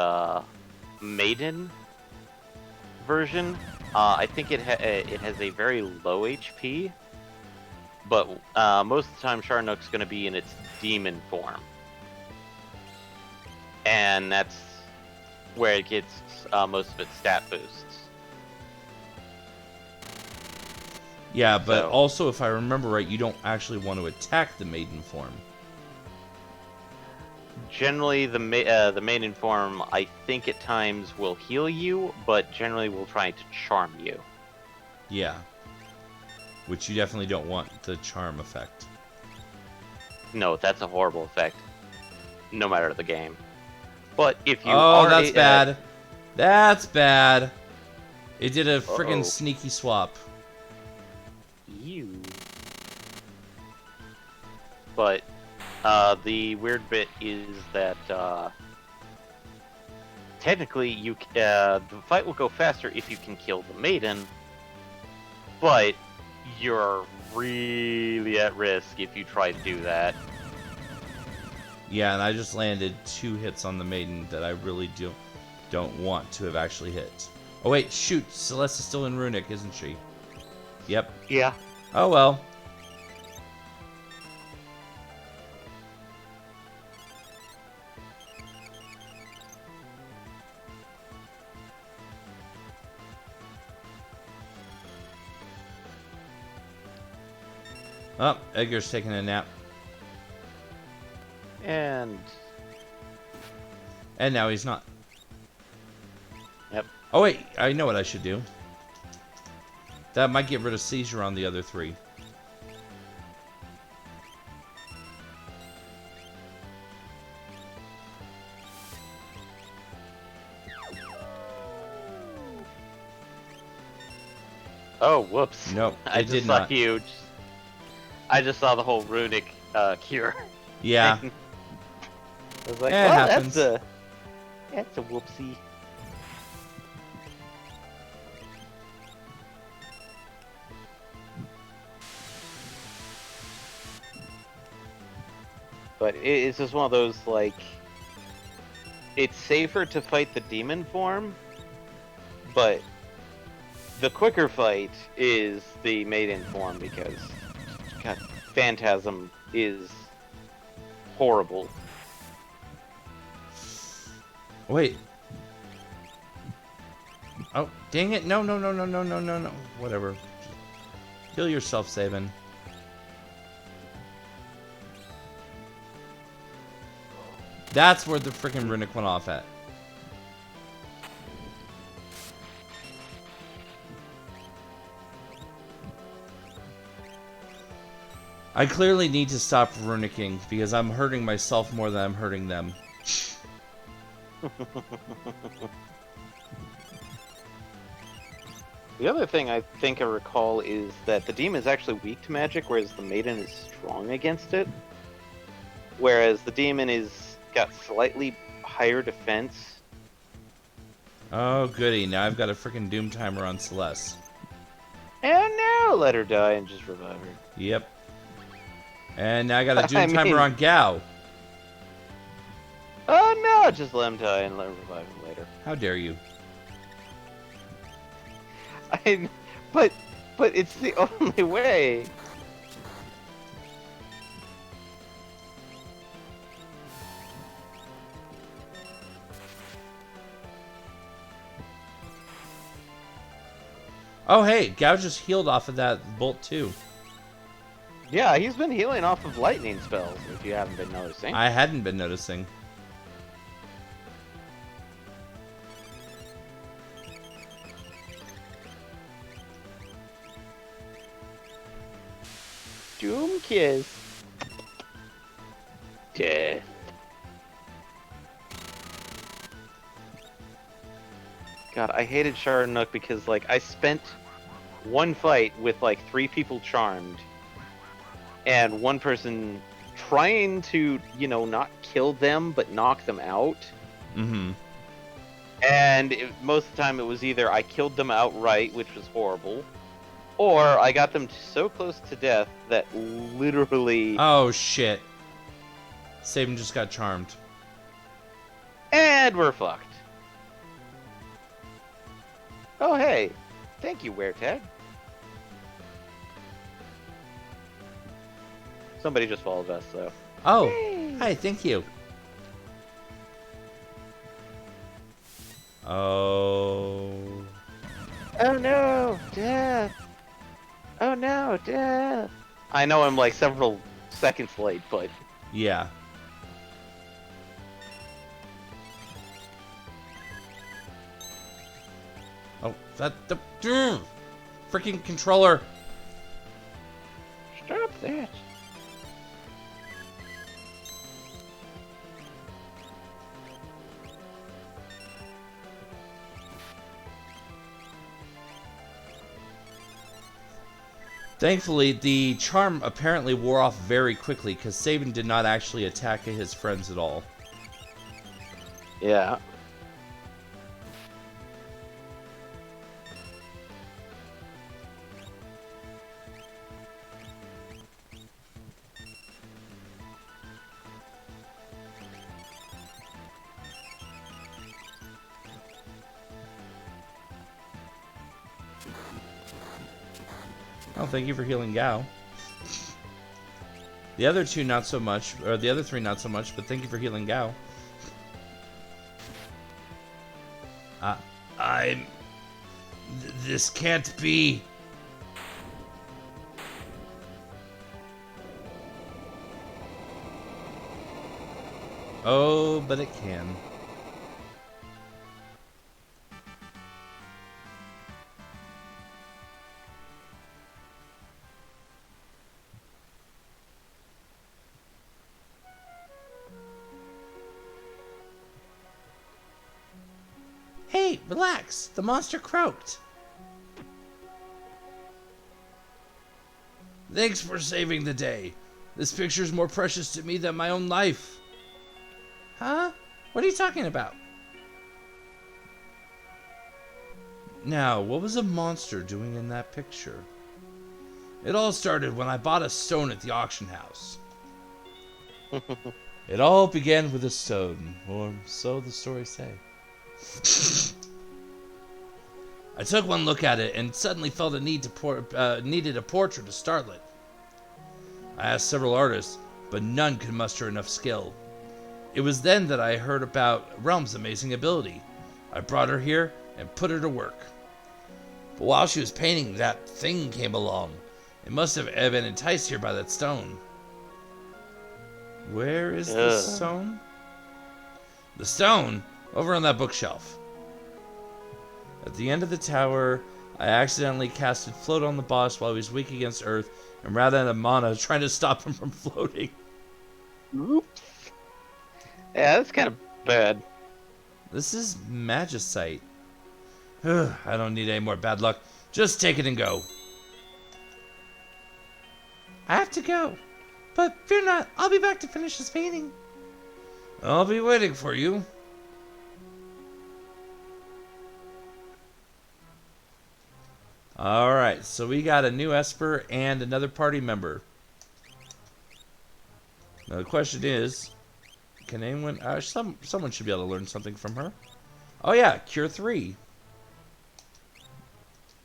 maiden version, I think it has a very low HP, but most of the time Shardanook's going to be in its demon form, and that's where it gets most of its stat boosts. Yeah, but So- also, if I remember right, you don't actually want to attack the maiden form. Generally, the maiden form, I think at times will heal you, but generally will try to charm you. Yeah. Which you definitely don't want, the charm effect. No, that's a horrible effect, no matter the game. But if you Oh, are that's bad. That's bad. It did a friggin' Uh-oh. sneaky swap. You. But the weird bit is that technically the fight will go faster if you can kill the maiden, but you're really at risk if you try to do that. Yeah, and I just landed 2 hits on the maiden that I really don't want to have actually hit. Oh wait, shoot, Celeste is still in Runic, isn't she? Yep. Yeah. Oh well. Oh, Edgar's taking a nap. And And now he's not. yep. Oh wait, I know what I should do. That might get rid of seizure on the other 3. Oh, whoops. Nope, I it just did saw not. you. I just saw the whole runic cure. Yeah. I was like, It well, happens. that's a whoopsie. But it's just one of those, like, it's safer to fight the demon form, but the quicker fight is the maiden form because, God, Phantasm is horrible. Wait. Oh, dang it. No, no, no, no, no, no, no, no. Whatever. Heal yourself, Sabin. That's where the freaking runic went off at. I clearly need to stop runicking because I'm hurting myself more than I'm hurting them. The other thing I think I recall is that the demon is actually weak to magic, whereas the maiden is strong against it. Whereas the demon is got slightly higher defense. Oh, goody. Now I've got a freaking doom timer on Celeste. Oh no! Let her die and just revive her. Yep. And now I got a doom I timer mean- on Gao. Oh no! Just let him die and let her revive him later. How dare you? But it's the only way. Oh, hey, Gao just healed off of that bolt too. Yeah, he's been healing off of lightning spells, if you haven't been noticing. I hadn't been noticing. Doom kiss. Death. God, I hated Nook because, like, I spent one fight with, like, 3 people charmed, and one person trying to, you know, not kill them, but knock them out. Mm-hmm. And most of the time it was either I killed them outright, which was horrible, or I got them so close to death that literally... Oh, shit. Sabin just got charmed. And we're fucked. Oh, hey. Thank you, Weretag. Somebody just followed us, though. Oh, Yay. hi, thank you. Oh. Oh no, death. Oh no, death. I know I'm like several seconds late, but... Yeah. Oh, that the freaking controller. Stop that. Thankfully, the charm apparently wore off very quickly because Sabin did not actually attack his friends at all. Yeah. Oh, thank you for healing Gao. The other two not so much, or the other three not so much, but thank you for healing Gao. This can't be. Oh, but it can. Hey, relax. The monster croaked. Thanks for saving the day. This picture's more precious to me than my own life. Huh? What are you talking about? Now, what was a monster doing in that picture? It all started when I bought a stone at the auction house. It all began with a stone, or so the stories say. I took one look at it and suddenly felt a needed a portrait to startlet. I asked several artists, but none could muster enough skill. It was then that I heard about Realm's amazing ability. I brought her here, and put her to work. But while she was painting, that thing came along. It must have been enticed here by that stone. Where is the stone? The stone? Over on that bookshelf. At the end of the tower, I accidentally casted float on the boss while he was weak against earth, and rather than mana, trying to stop him from floating. Oops. Yeah, that's kind of bad. This is Magicite. I don't need any more bad luck. Just take it and go. I have to go. But fear not, I'll be back to finish this painting. I'll be waiting for you. Alright, so we got a new Esper and another party member. Now the question is, can anyone... someone should be able to learn something from her. Oh yeah, Cure 3.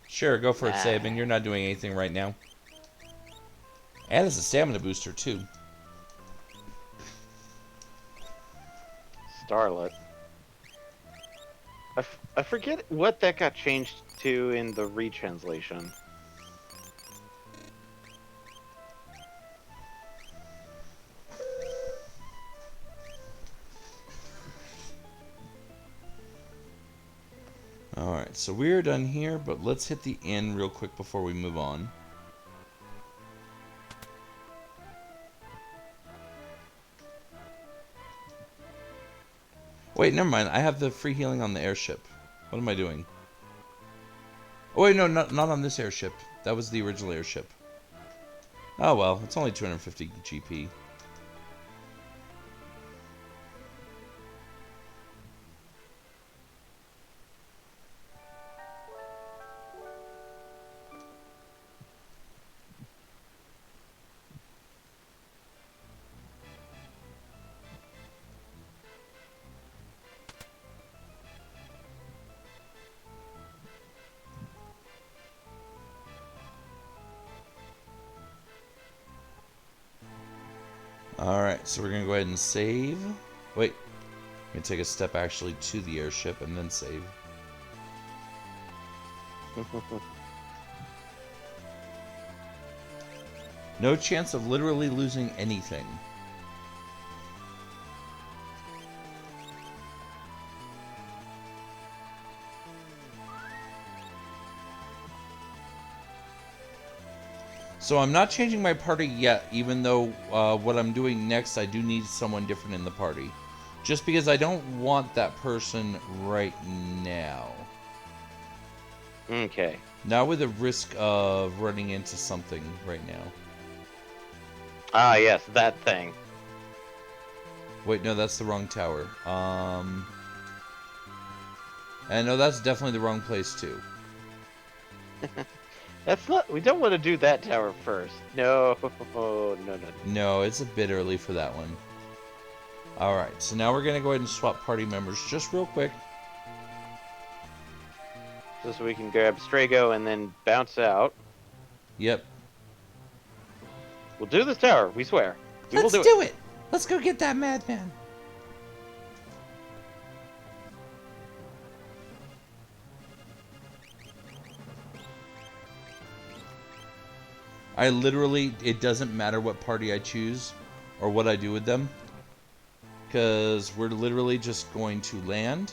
Sure, go for it, Sabin. You're not doing anything right now. And it's a stamina booster, too. Starlet. I forget what that got changed to in the retranslation. Alright, so we're done here, but let's hit the end real quick before we move on. Wait, never mind. I have the free healing on the airship. What am I doing? Oh, wait, no, not on this airship. That was the original airship. Oh, well. It's only 250 GP. Alright, so we're going to go ahead and save. Wait, let me take a step actually to the airship and then save. No chance of literally losing anything. So I'm not changing my party yet, even though what I'm doing next, I do need someone different in the party. Just because I don't want that person right now. Okay. Not with the risk of running into something right now. Ah, yes, that thing. Wait, no, that's the wrong tower. And no, that's definitely the wrong place too. That's not. We don't want to do that tower first. No, no. No, it's a bit early for that one. Alright, so now we're going to go ahead and swap party members just real quick. Just so we can grab Strago and then bounce out. Yep. We'll do this tower, we swear. Let's do it! Let's go get that madman. I literally, it doesn't matter what party I choose or what I do with them. Because we're literally just going to land,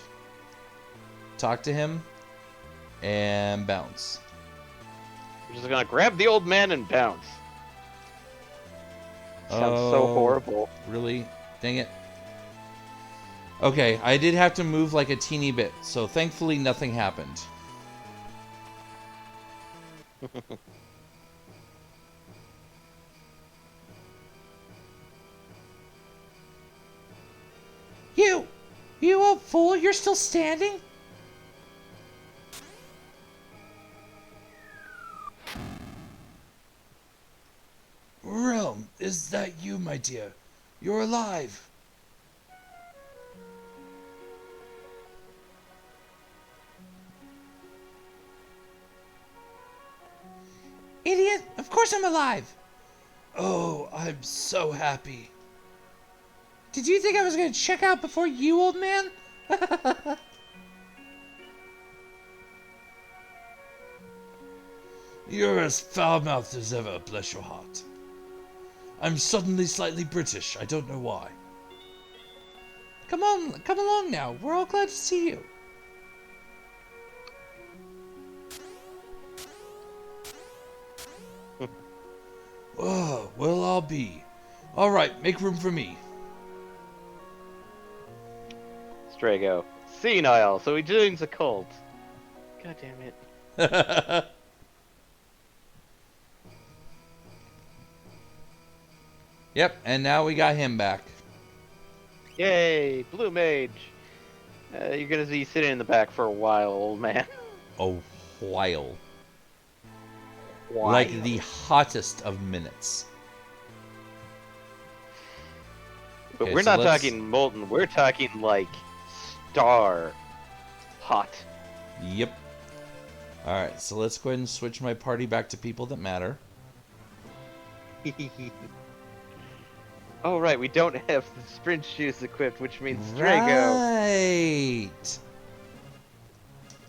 talk to him, and bounce. We're just gonna grab the old man and bounce. Sounds so horrible. Really? Dang it. Okay, I did have to move like a teeny bit, so thankfully nothing happened. You old fool, you're still standing? Realm, is that you, my dear? You're alive. Idiot, of course I'm alive. Oh, I'm so happy. Did you think I was going to check out before you, old man? You're as foul-mouthed as ever, bless your heart. I'm suddenly slightly British. I don't know why. Come on, come along now. We're all glad to see you. Oh, well, I'll be. All right, make room for me. Strago. Senile, so he joins a cult. God damn it. Yep, and now we got him back. Yay, Blue Mage. You're gonna be sitting in the back for a while, old man. A while. While. Like the hottest of minutes. But Okay, we're so not let's- talking molten, we're talking like star hot. Yep. Alright, so let's go ahead and switch my party back to people that matter. Oh right, we don't have the sprint shoes equipped, which means Strago. Right.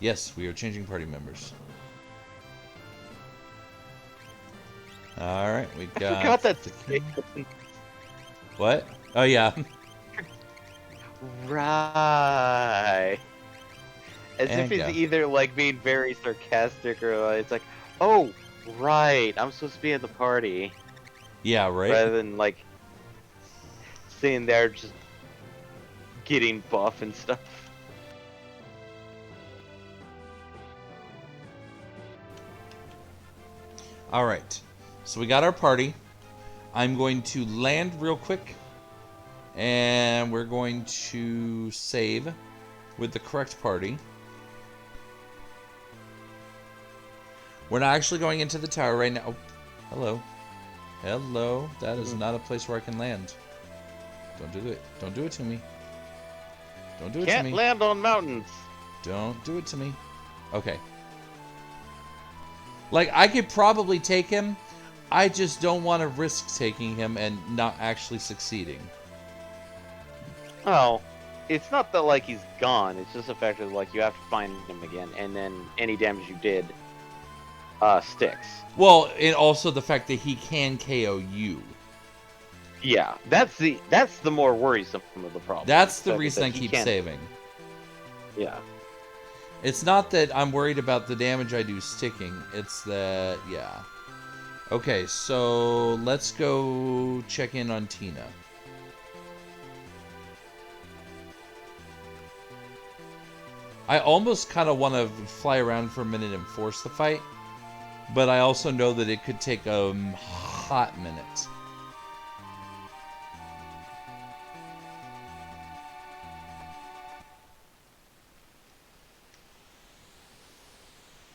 Yes, we are changing party members. Alright, we got... I forgot that. What? Oh, yeah. Right. As And if he's go. either like being very sarcastic or it's like, oh, right, I'm supposed to be at the party. Yeah, right? Rather than like sitting there just getting buff and stuff. Alright. So we got our party. I'm going to land real quick. And we're going to save with the correct party. We're not actually going into the tower right now. Oh, hello. Hello. That is not a place where I can land. Don't do it. Don't do it to me. Don't do it to Can't me. land on mountains. Don't do it to me. Okay. Like, I could probably take him. I just don't want to risk taking him and not actually succeeding. Oh, it's not that like he's gone. It's just a fact of like you have to find him again, and then any damage you did sticks. Well, and also the fact that he can KO you. Yeah, that's the more worrisome of the problem. That's the fact reason that I he keep can't- saving. Yeah. It's not that I'm worried about the damage I do sticking. It's that, yeah. Okay, so let's go check in on Tina. I almost kind of want to fly around for a minute and force the fight, but I also know that it could take a hot minute.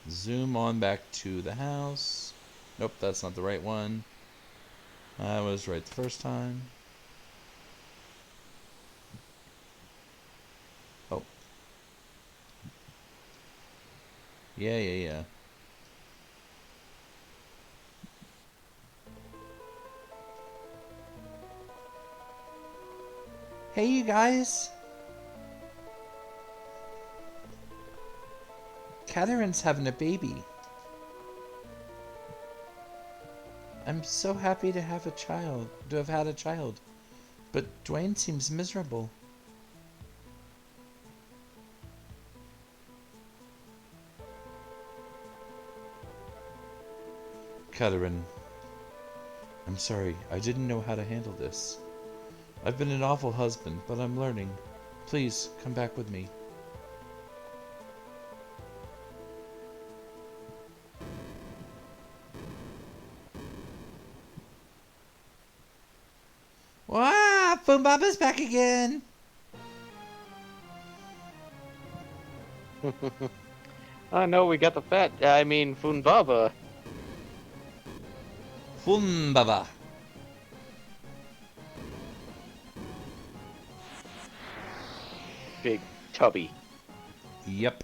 Zoom on back to the house. Nope, that's not the right one. I was right the first time. Oh. Yeah. Hey, you guys. Catherine's having a baby. I'm so happy to have had a child. But Dwayne seems miserable. Catherine, I'm sorry, I didn't know how to handle this. I've been an awful husband, but I'm learning. Please, come back with me. Wow, Boombaba's back again! Oh no, we got the Funbaba. Boombaba. Big tubby. Yep.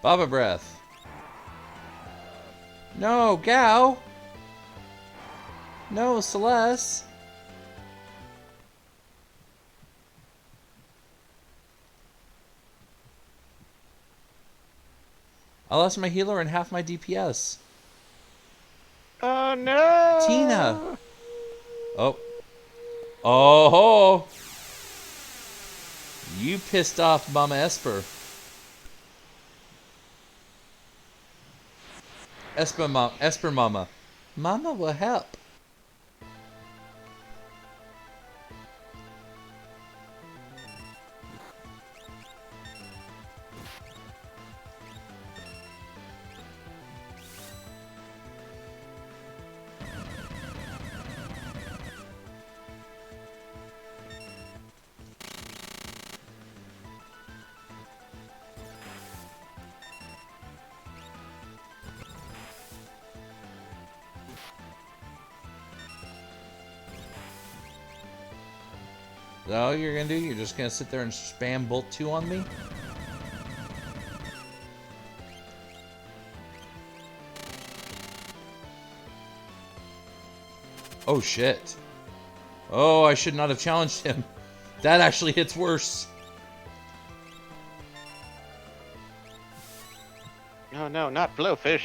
Baba breath. No, Gao. No, Celeste. I lost my healer and half my DPS. Oh no! Tina. Oh. Oh. You pissed off Mama Esper. Esper Mama. Mama will help. Is that all you're gonna do? You're just gonna sit there and spam Bolt 2 on me? Oh shit. Oh, I should not have challenged him. That actually hits worse. No, no, not blowfish.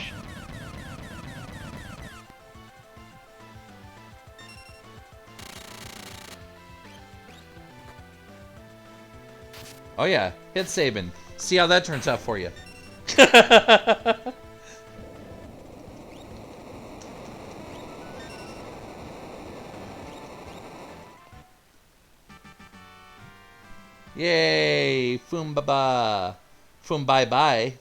Oh yeah, hit Sabin. See how that turns out for you. Yay! Foom ba ba. Foom bye bye.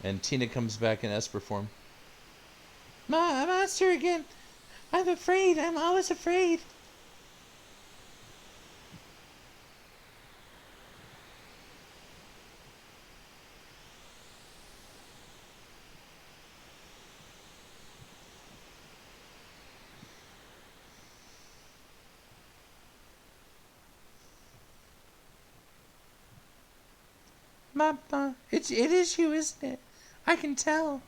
And Tina comes back in Esper form. Monster again. I'm afraid. I'm always afraid. Mama, it is you, isn't it? I can tell.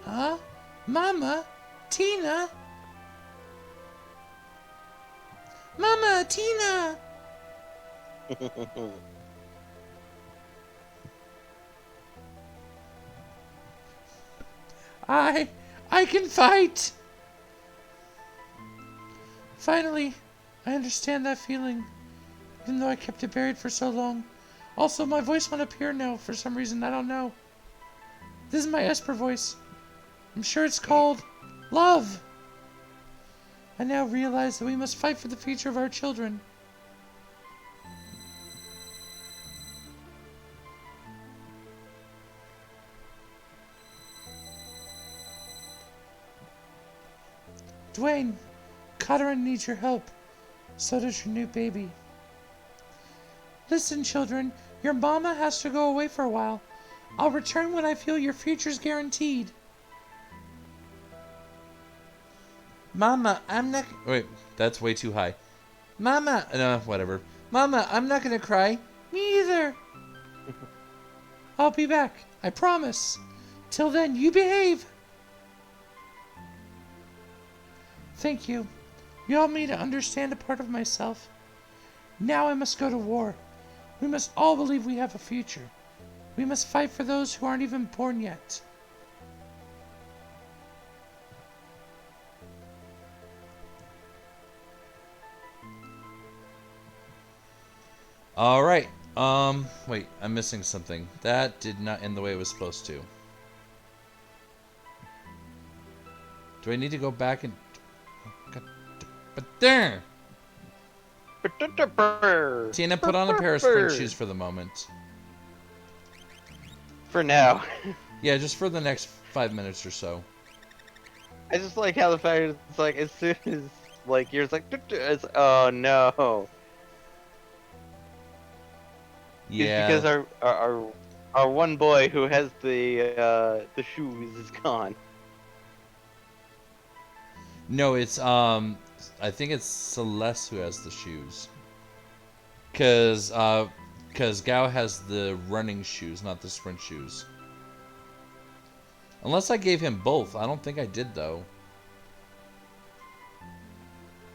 Huh? Mama? Tina? Mama, Tina! I can fight! Finally, I understand that feeling, even though I kept it buried for so long. Also, my voice won't appear now for some reason, I don't know. This is my Esper voice. I'm sure it's called love. I now realize that we must fight for the future of our children. Dwayne, Katarin needs your help. So does your new baby. Listen, children, your mama has to go away for a while. I'll return when I feel your future's guaranteed. Mama, I'm not... Wait, that's way too high. Mama... No, whatever. Mama, I'm not gonna cry. Me either. I'll be back. I promise. Till then, you behave. Thank you. You helped me to understand a part of myself. Now I must go to war. We must all believe we have a future. We must fight for those who aren't even born yet. Alright. Wait, I'm missing something. That did not end the way it was supposed to. Do I need to go back and... But there! Tina, put on a pair of spring shoes for the moment. For now. Yeah, just for the next 5 minutes or so. I just like how the fact it's like as soon as like you're just like it's oh no. It's Yeah. because our one boy who has the shoes is gone. No, it's I think it's Celeste who has the shoes. Cause Gao has the running shoes, not the sprint shoes. Unless I gave him both. I don't think I did though.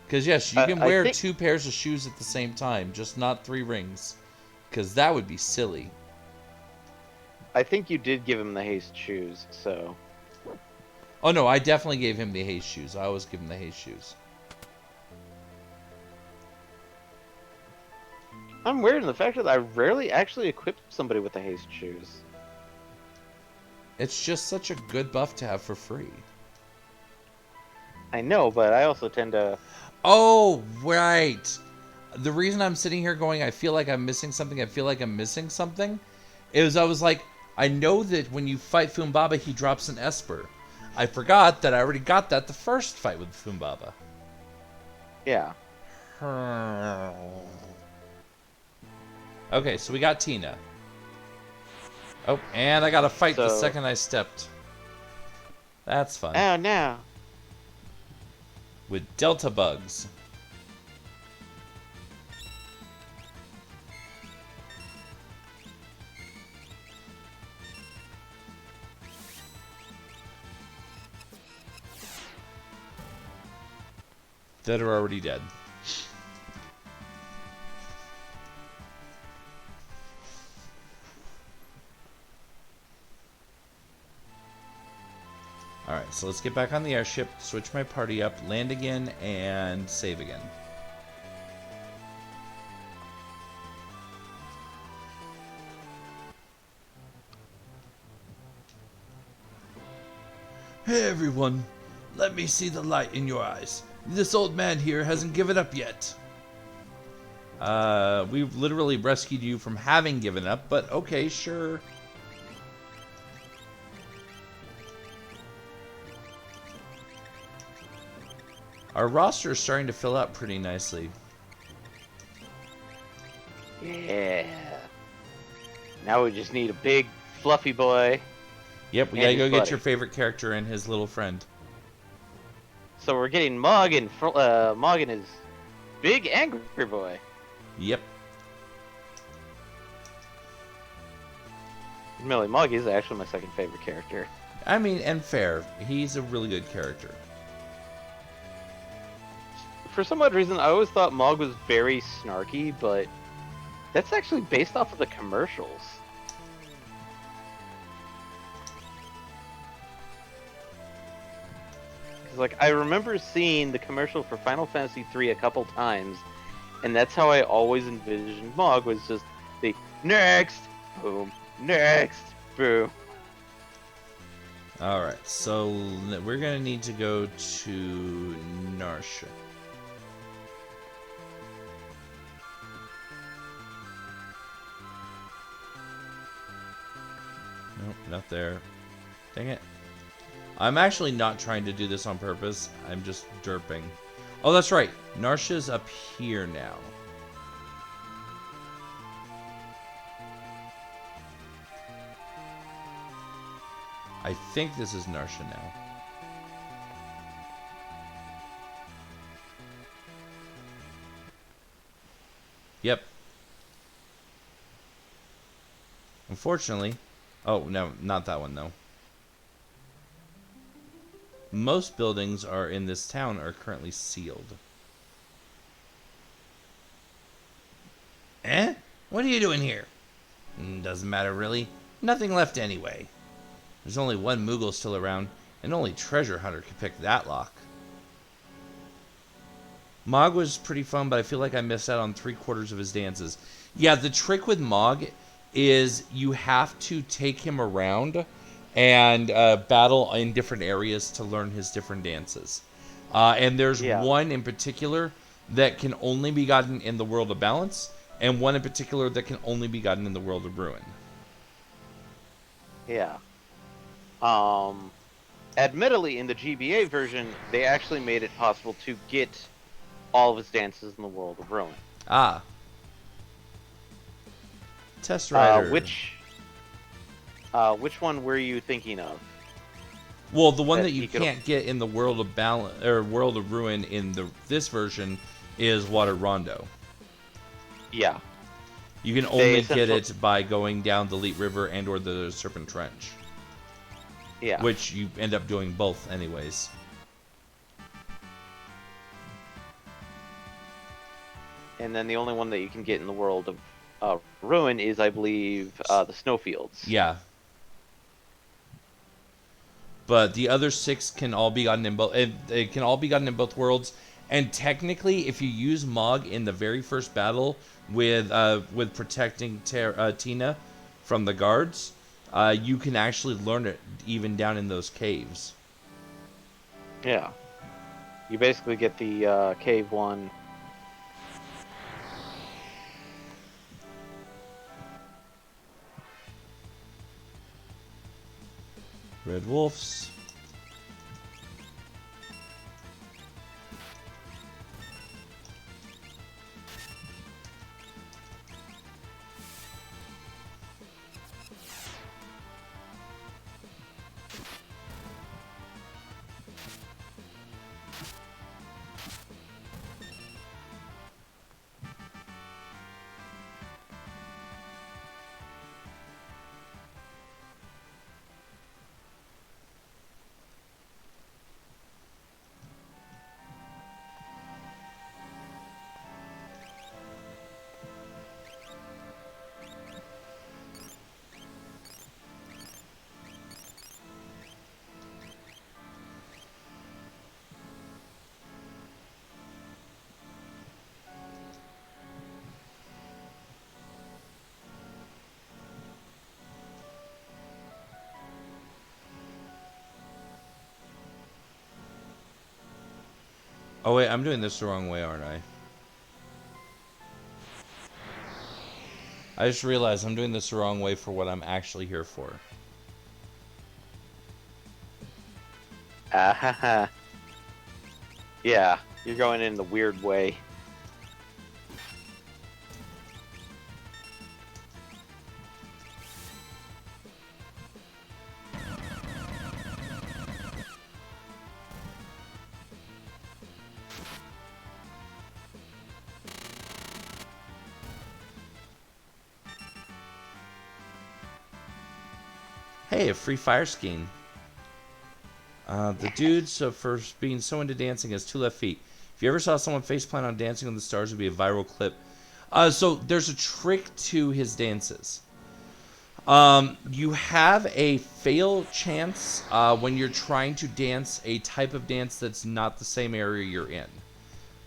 Cause yes, you can I wear think 2 pairs of shoes at the same time, just not 3 rings. Cause that would be silly. you did give him the haste shoes, so Oh no, I definitely gave him the haste shoes. I always give him the haste shoes. I'm weird in the fact that I rarely actually equip somebody with the haste shoes. It's just such a good buff to have for free. I know, but I also tend to. Oh, right. The reason I'm sitting here going, I feel like I'm missing something, I feel like I'm missing something, is I was like, I know that when you fight Fumbaba, he drops an Esper. I forgot that I already got that the first fight with Fumbaba. Yeah. Okay, so we got Tina. Oh, and I got to fight the So- second I stepped. That's fun. Oh no. With Delta Bugs. That are already dead. Alright, so let's get back on the airship, switch my party up, land again, and save again. Hey everyone, let me see the light in your eyes. This old man here hasn't given up yet. We've literally rescued you from having given up, but okay, sure. Our roster is starting to fill up pretty nicely. Yeah. Now we just need a big fluffy boy. Yep, we And gotta go his get buddy. your favorite character and his little friend. So we're getting Mog and his big angry boy. Yep. Admittedly, Mog is actually my second favorite character. I mean, and fair. He's a really good character. For some odd reason, I always thought Mog was very snarky, but that's actually based off of the commercials. Cause like I remember seeing the commercial for Final Fantasy III a couple times, and that's how I always envisioned Mog was just the next, boom, next, boom. Alright, so we're gonna need to go to Narsha. Nope, not there. Dang it. I'm actually not trying to do this on purpose. I'm just derping. Oh, that's right. Narsha's up here now. I think this is Narsha now. Yep. Unfortunately... Oh, no, not that one, though. Most buildings are in this town are currently sealed. Eh? What are you doing here? Doesn't matter, really. Nothing left anyway. There's only one Moogle still around, and only Treasure Hunter could pick that lock. Mog was pretty fun, but I feel like I missed out on 3/4 of his dances. Yeah, the trick with Mog is you have to take him around and battle in different areas to learn his different dances. And there's one in particular that can only be gotten in the World of Balance, and one in particular that can only be gotten in the World of Ruin. Yeah. Admittedly, in the GBA version, they actually made it possible to get all of his dances in the World of Ruin. Ah. Test Rider. Which one were you thinking of? Well, the one that that you he could- can't get in the World of Balance or World of Ruin in this version is Water Rondo. Yeah. You can only get it by going down the Leet River and or the Serpent Trench. Yeah. Which you end up doing both anyways. And then the only one that you can get in the World of Ruin is, I believe, the Snowfields. Yeah. But the other 6 can all be gotten in both. It can all be gotten in both worlds. And technically, if you use Mog in the very first battle with protecting Tina from the guards, you can actually learn it even down in those caves. Yeah. You basically get the cave one. Red Wolves. Oh wait, I'm doing this the wrong way, aren't I? I just realized I'm doing this the wrong way for what I'm actually here for. Ah, yeah, you're going in the weird way. Hey, a free fire scheme. The dude, so for being so into dancing, has 2 left feet. If you ever saw someone faceplant on Dancing on the Stars, it would be a viral clip. So there's a trick to his dances. You have a fail chance when you're trying to dance a type of dance that's not the same area you're in.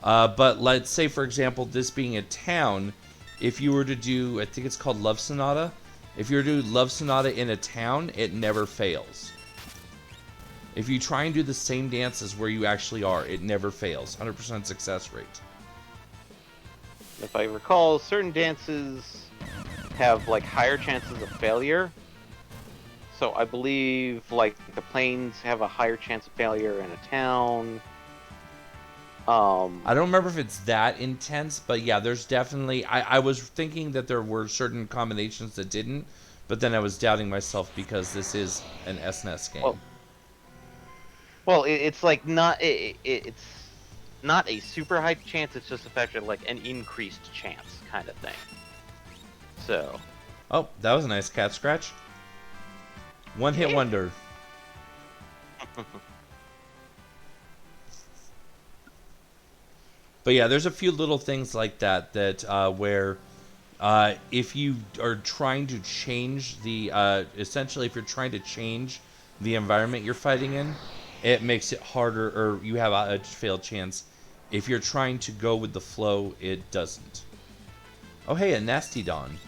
But let's say, for example, this being a town, if you were to do, I think it's called Love Sonata. If you were to do Love Sonata in a town, it never fails. If you try and do the same dances where you actually are, it never fails. 100% success rate. If I recall, certain dances have like higher chances of failure. So I believe like the planes have a higher chance of failure in a town. I don't remember if it's that intense, but yeah, there's definitely... I was thinking that there were certain combinations that didn't, but then I was doubting myself because this is an SNES game. Well, it's like not... it's not a super high chance, it's just a factor of like an increased chance kind of thing. So... Oh, that was a nice cat scratch. One hit wonder. But yeah, there's a few little things like that where if you are trying to change the essentially if you're trying to change the environment you're fighting in, it makes it harder, or you have a failed chance. If you're trying to go with the flow, it doesn't. Oh hey, a Nasty Dawn.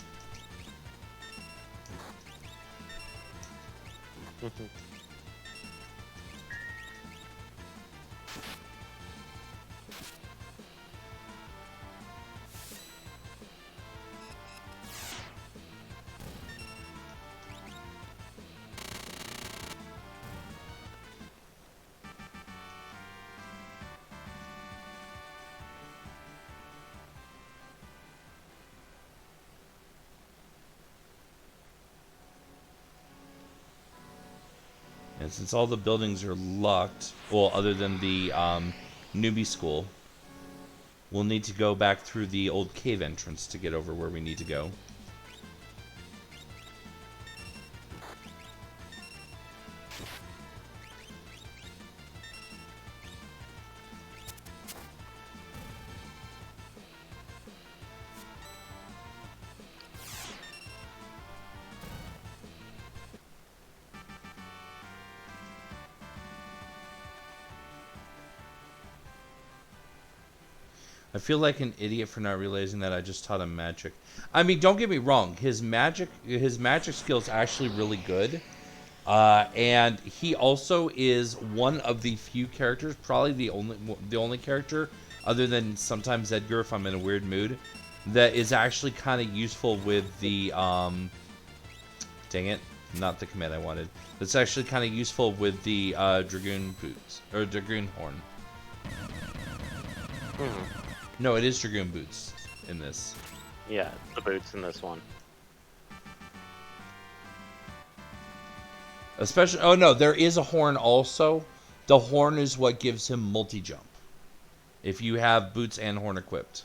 And since all the buildings are locked, well, other than the newbie school, we'll need to go back through the old cave entrance to get over where we need to go. I feel like an idiot for not realizing that I just taught him magic. I mean, don't get me wrong. His magic skill is actually really good. And he also is one of the few characters, probably the only character, other than sometimes Edgar if I'm in a weird mood, that is actually kind of useful with the, dang it, not the command I wanted. That's actually kind of useful with the Dragoon boots, or Dragoon horn. No, it is Dragoon boots in this. Yeah, it's the boots in this one. Especially, oh no, there is a horn also. The horn is what gives him multi-jump. If you have boots and horn equipped.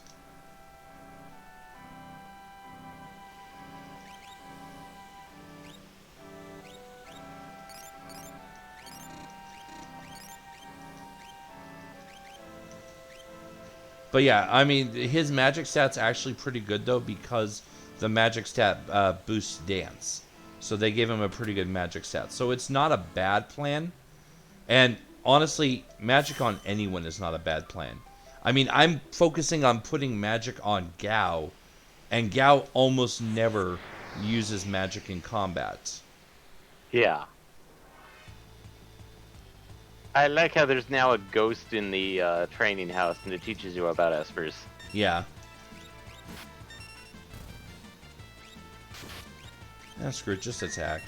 But yeah, I mean, his magic stat's actually pretty good though because the magic stat boosts dance. So they gave him a pretty good magic stat. So it's not a bad plan. And honestly, magic on anyone is not a bad plan. I mean, I'm focusing on putting magic on Gao, and Gao almost never uses magic in combat. Yeah. I like how there's now a ghost in the training house and it teaches you about espers. Yeah. Screw it, just attack.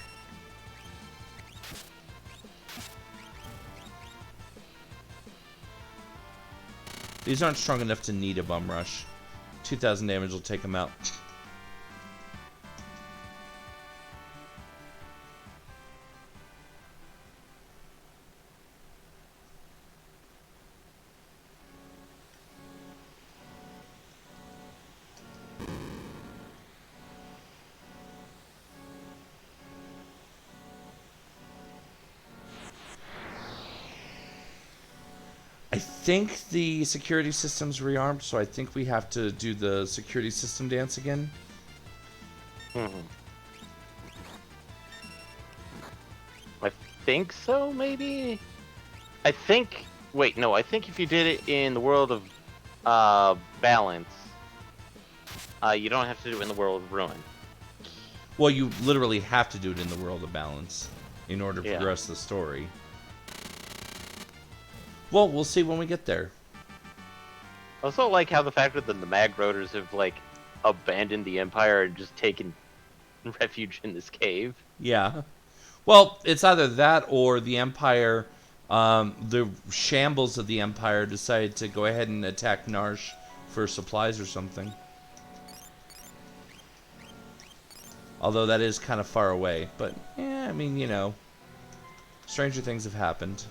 These aren't strong enough to need a bum rush. 2,000 damage will take them out. I think the security system's rearmed, so I think we have to do the security system dance again. I think so, maybe? I think... Wait, no, I think if you did it in the world of balance, you don't have to do it in the world of ruin. Well, you literally have to do it in the world of balance in order to progress the story. Well, we'll see when we get there. I also like how the fact that the Mag Rotors have, like, abandoned the Empire and just taken refuge in this cave. Yeah. Well, it's either that or the Empire, the shambles of the Empire decided to go ahead and attack Narsh for supplies or something. Although that is kind of far away. But, yeah, I mean, you know, stranger things have happened.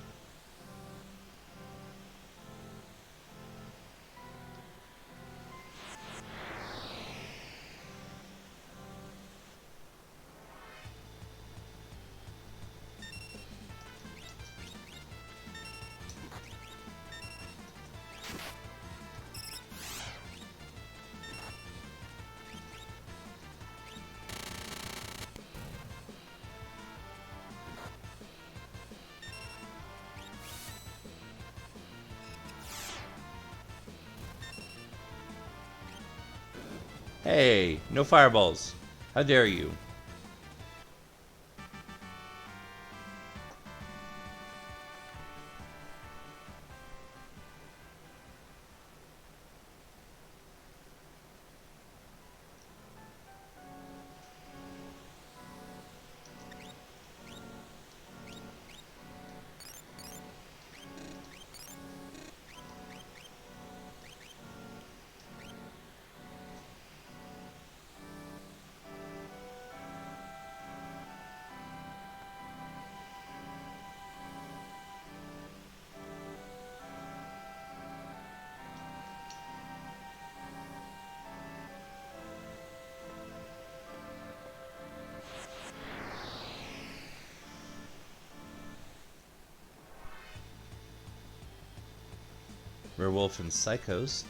Hey, no fireballs. How dare you? Werewolf and Psychos.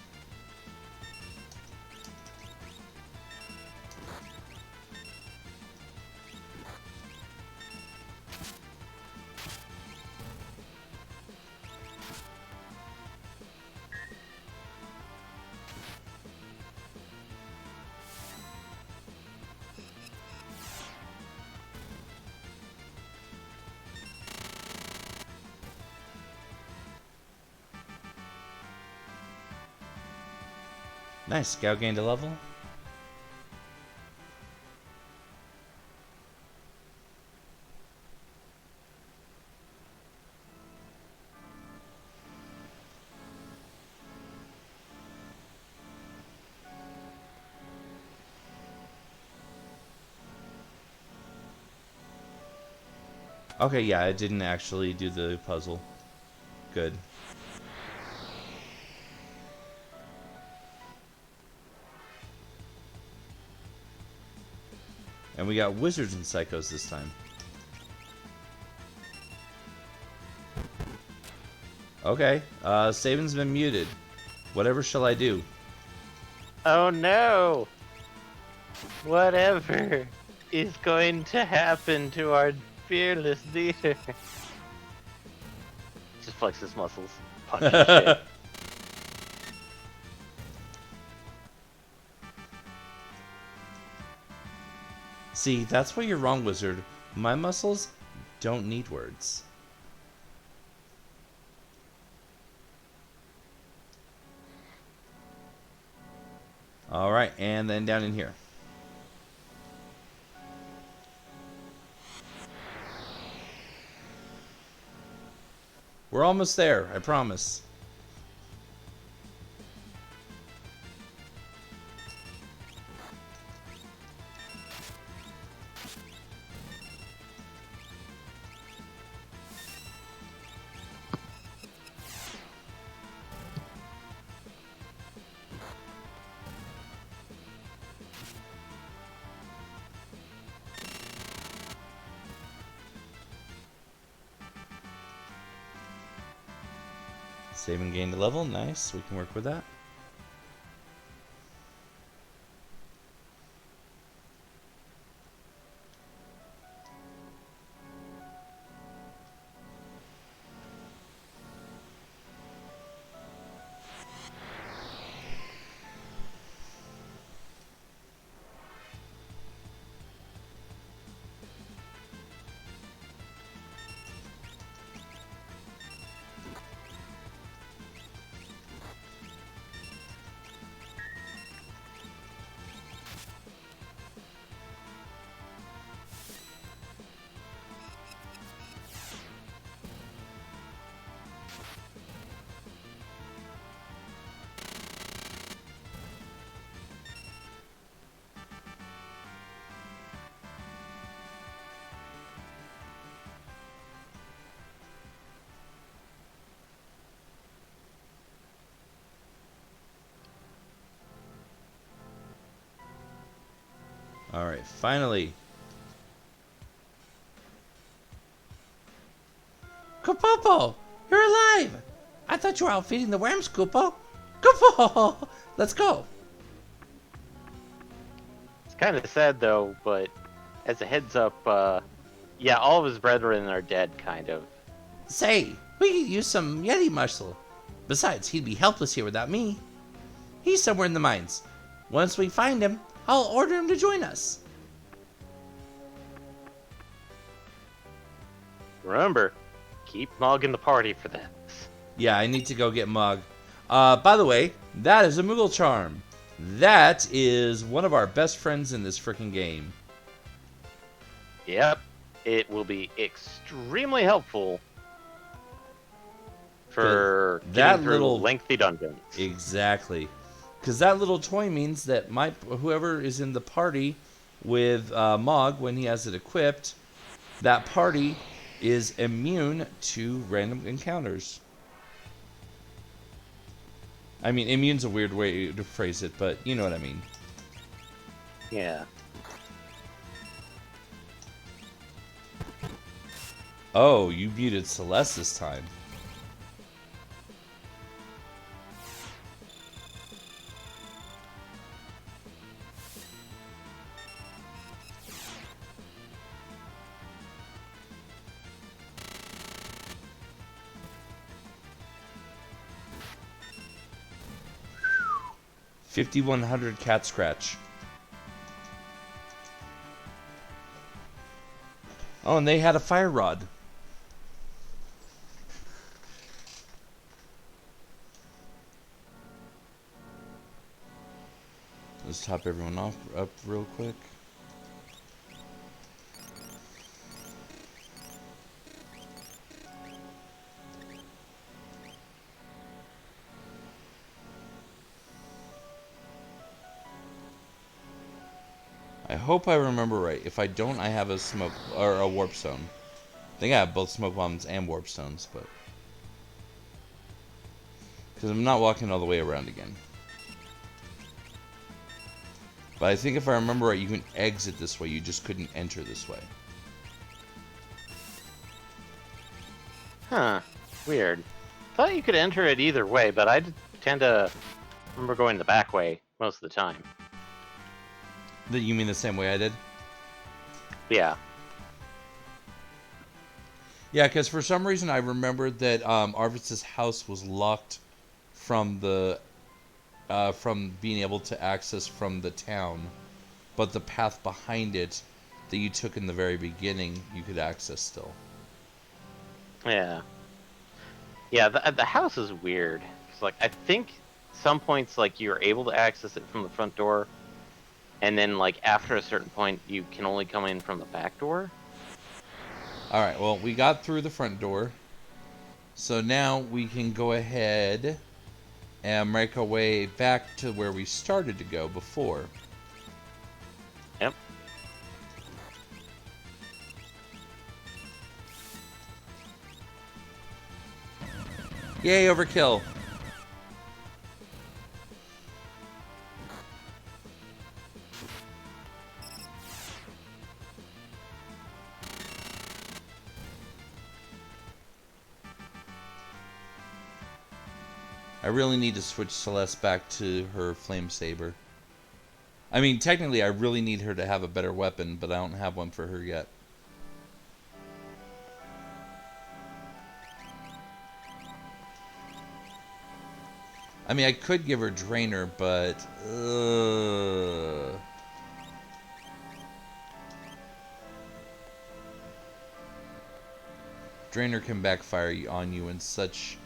Nice, Scout gained a level. Okay, yeah, I didn't actually do the puzzle. Good. And we got Wizards and Psychos this time. Okay, Saban's been muted. Whatever shall I do? Oh no! Whatever is going to happen to our fearless leader? Just flex his muscles. Punch his shit. See, that's where you're wrong, Wizard. My muscles don't need words. Alright, and then down in here. We're almost there, I promise. Save and gain the level, nice, we can work with that. Alright, finally. Kupopo! You're alive! I thought you were out feeding the worms, Kupo. Kupo! Let's go! It's kind of sad though, but as a heads up, yeah, all of his brethren are dead, kind of. Say, we could use some Yeti muscle. Besides, he'd be helpless here without me. He's somewhere in the mines. Once we find him, I'll order him to join us. Remember, keep Mog in the party for this. Yeah, I need to go get Mug. By the way, that is a Moogle Charm. That is one of our best friends in this freaking game. Yep, it will be extremely helpful for That getting through little- lengthy dungeons. Exactly. Because that little toy means that whoever is in the party with Mog, when he has it equipped, that party is immune to random encounters. I mean, immune's a weird way to phrase it, but you know what I mean. Yeah. Oh, you muted Celeste this time. 5100 cat scratch. Oh, and they had a fire rod. Let's top everyone off up real quick. I hope I remember right. If I don't, I have a smoke or a warp stone. I think I have both smoke bombs and warp stones, but because I'm not walking all the way around again. But I think if I remember right, you can exit this way. You just couldn't enter this way. Huh. Weird. Thought you could enter it either way, but I tend to remember going the back way most of the time. That you mean the same way I did? Yeah. Yeah, because for some reason I remembered that Arvis's house was locked from the from being able to access from the town, but the path behind it that you took in the very beginning you could access still. Yeah. Yeah, the house is weird. It's like, I think some points, like, you're able to access it from the front door, and then, like, after a certain point, you can only come in from the back door. Alright, well, we got through the front door, so now we can go ahead and make our way back to where we started to go before. Yep. Yay, overkill! I really need to switch Celeste back to her flame saber. I mean, technically, I really need her to have a better weapon, but I don't have one for her yet. I mean, I could give her Drainer, but... Drainer can backfire on you in such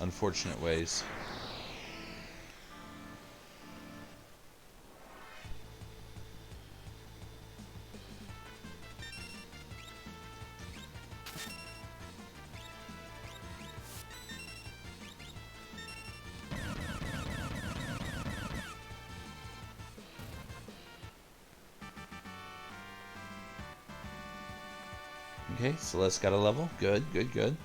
unfortunate ways. Okay, Celeste got a level. Good, good, good.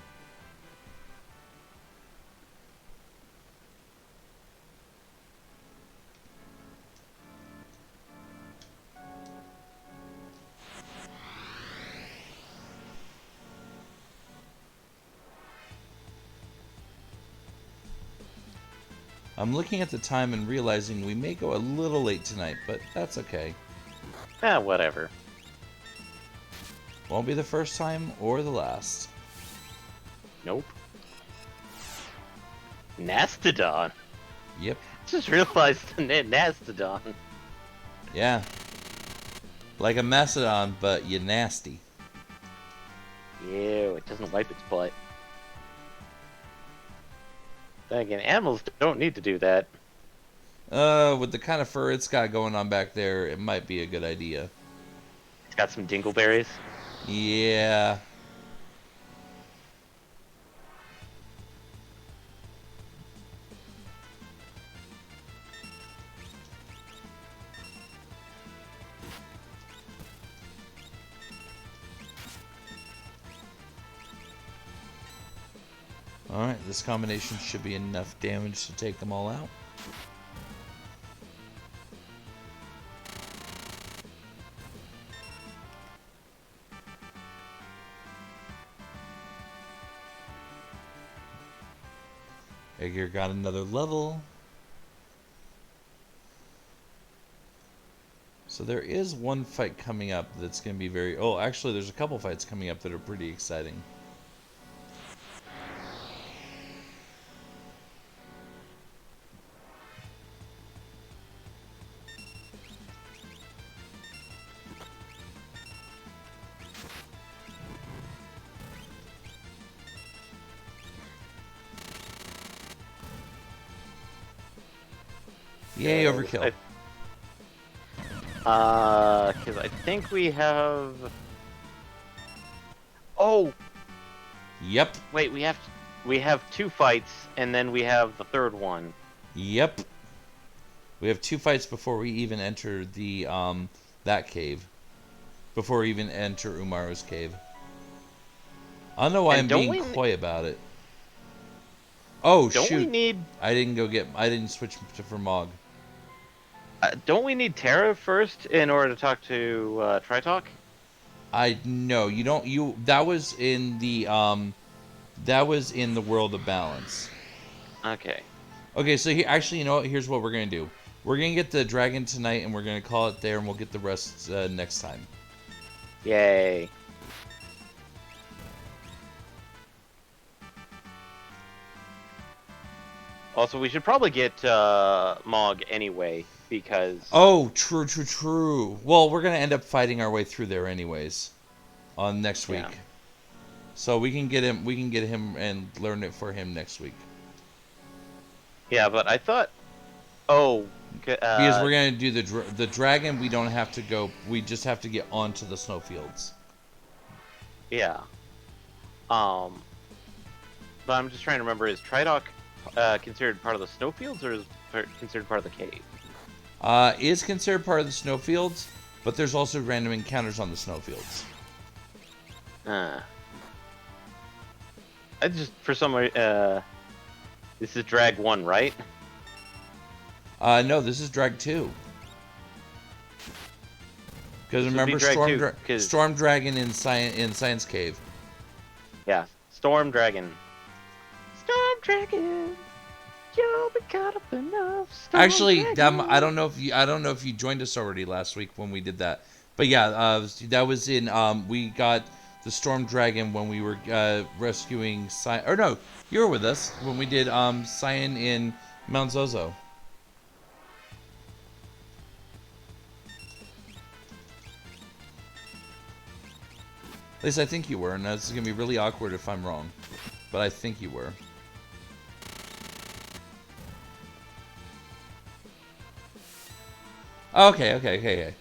I'm looking at the time and realizing we may go a little late tonight, but that's okay. Whatever. Won't be the first time or the last. Nope. Mastodon. Yep. Just realized the name Mastodon. Yeah. Like a mastodon, but you nasty. Ew, it doesn't wipe its butt. Then again, animals don't need to do that. With the kind of fur it's got going on back there, it might be a good idea. It's got some dingleberries. Yeah. Alright, this combination should be enough damage to take them all out. Edgar got another level. So there is one fight coming up that's going to be very... Oh, actually, there's a couple fights coming up that are pretty exciting. Yay, overkill. Because I think we have. Oh, Yep. wait, we have 2 fights, and then we have the 3rd one. Yep. We have 2 fights before we even enter the that cave. Before we even enter Umaru's cave. I don't know why And I'm don't being we- coy about it. Oh Don't we shoot! need? I didn't switch to for Mog. Don't we need Terra first in order to talk to Tritalk? No, you don't. That was in the world of balance. Okay. Okay, so actually, you know what? Here's what we're gonna do. We're gonna get the dragon tonight, and we're gonna call it there, and we'll get the rest next time. Yay. Also, we should probably get Mog anyway, because... Oh, true. Well, we're gonna end up fighting our way through there anyways, on next week. Yeah. So we can get him. We can get him and learn it for him next week. Yeah, but I thought... Oh, Because we're gonna do the dragon. We don't have to go. We just have to get onto the snowfields. yeah. But I'm just trying to remember, is Tritalk considered part of the snowfields, or is considered part of the cave? Is considered part of the snowfields, but there's also random encounters on the snowfields. I just, for some reason, this is Drag 1, right? No, this is Drag 2. Because This would be remember Drag 2, 'cause- Storm Dragon in Science Cave. Yeah, Storm Dragon. Storm Dragon, you'll be caught up enough. Storm Actually, Dragon. I don't know if you joined us already last week when we did that. But yeah, that was in we got the Storm Dragon when we were rescuing Cyan. Or no, you were with us when we did Cyan in Mount Zozo. At least I think you were, and it's gonna be really awkward if I'm wrong. But I think you were. Okay.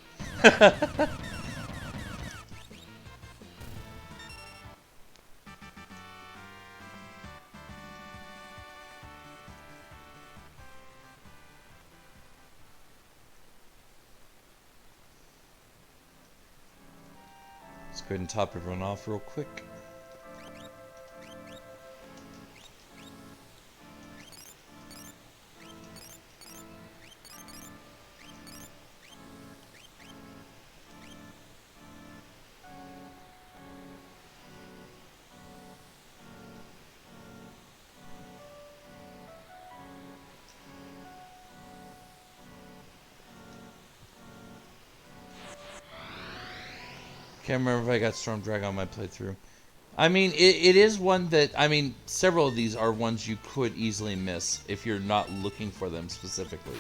Let's go ahead and top everyone off real quick. Can't remember if I got Storm Dragon on my playthrough. I mean, it is one that, I mean, several of these are ones you could easily miss if you're not looking for them specifically.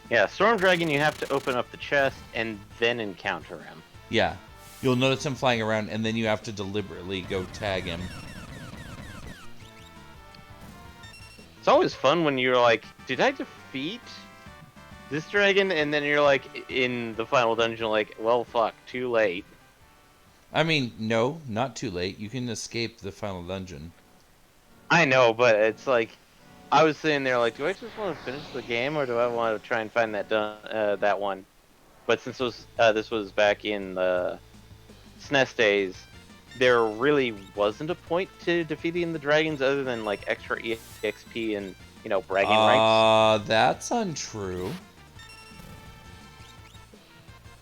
Yeah, Storm Dragon, you have to open up the chest and then encounter him. Yeah. You'll notice him flying around, and then you have to deliberately go tag him. It's always fun when you're like, did I defeat this dragon? And then you're like, in the final dungeon, like, well, fuck, too late. I mean, no, not too late. You can escape the final dungeon. I know, but it's like, I was sitting there like, do I just want to finish the game, or do I want to try and find that one? But since this was back in the SNES days, there really wasn't a point to defeating the dragons other than like extra EXP and, you know, bragging rights. That's untrue.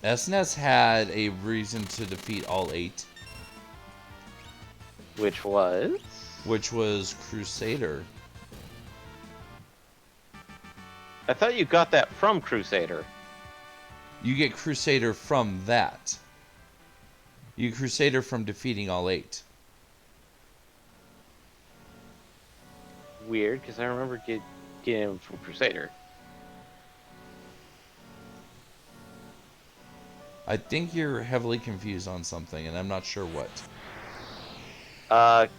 SNES had a reason to defeat all 8. Which was? Which was Crusader. I thought you got that from Crusader. You get Crusader from that. You Crusader from defeating all 8. Weird, because I remember getting him from Crusader. I think you're heavily confused on something, and I'm not sure what.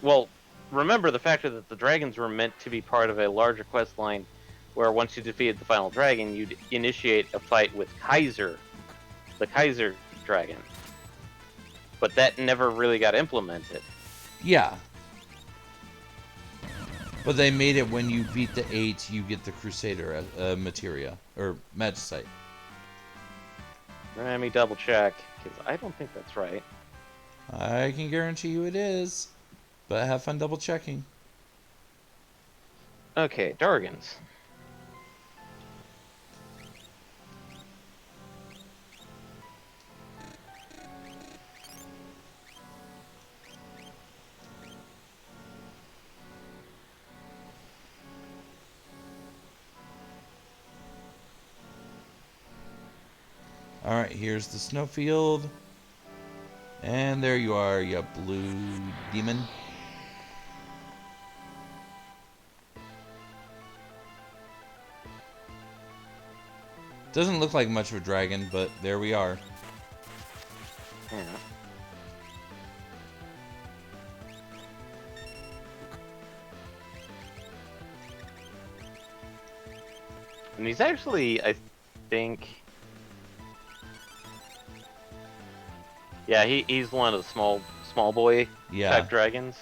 Well, remember the factor that the dragons were meant to be part of a larger quest line, where once you defeated the final dragon, you'd initiate a fight with Kaiser, the Kaiser dragon. But that never really got implemented. Yeah. But they made it when you beat the 8, you get the Crusader materia, or Magicite. Let me double check, because I don't think that's right. I can guarantee you it is. But have fun double checking. Okay, Dargans. Alright, here's the snowfield. And there you are, you blue demon. Doesn't look like much of a dragon, but there we are. Yeah. And he's actually, I think... Yeah, he's one of the small boy type dragons.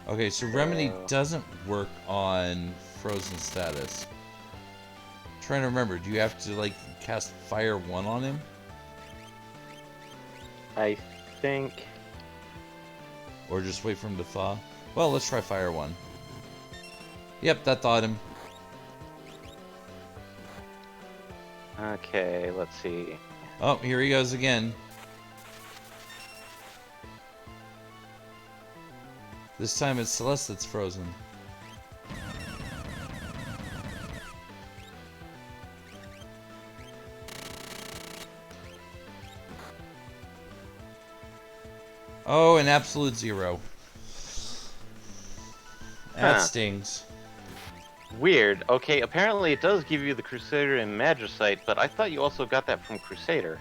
Okay, so Remedy doesn't work on frozen status. I'm trying to remember, do you have to like cast Fire 1 on him? I think... Or just wait for him to thaw? Well, let's try Fire 1. Yep, that thawed him. Okay, let's see. Oh, here he goes again. This time it's Celeste that's frozen. Oh, an absolute 0. That stings. Weird. Okay, apparently it does give you the Crusader and Magicite, but I thought you also got that from Crusader.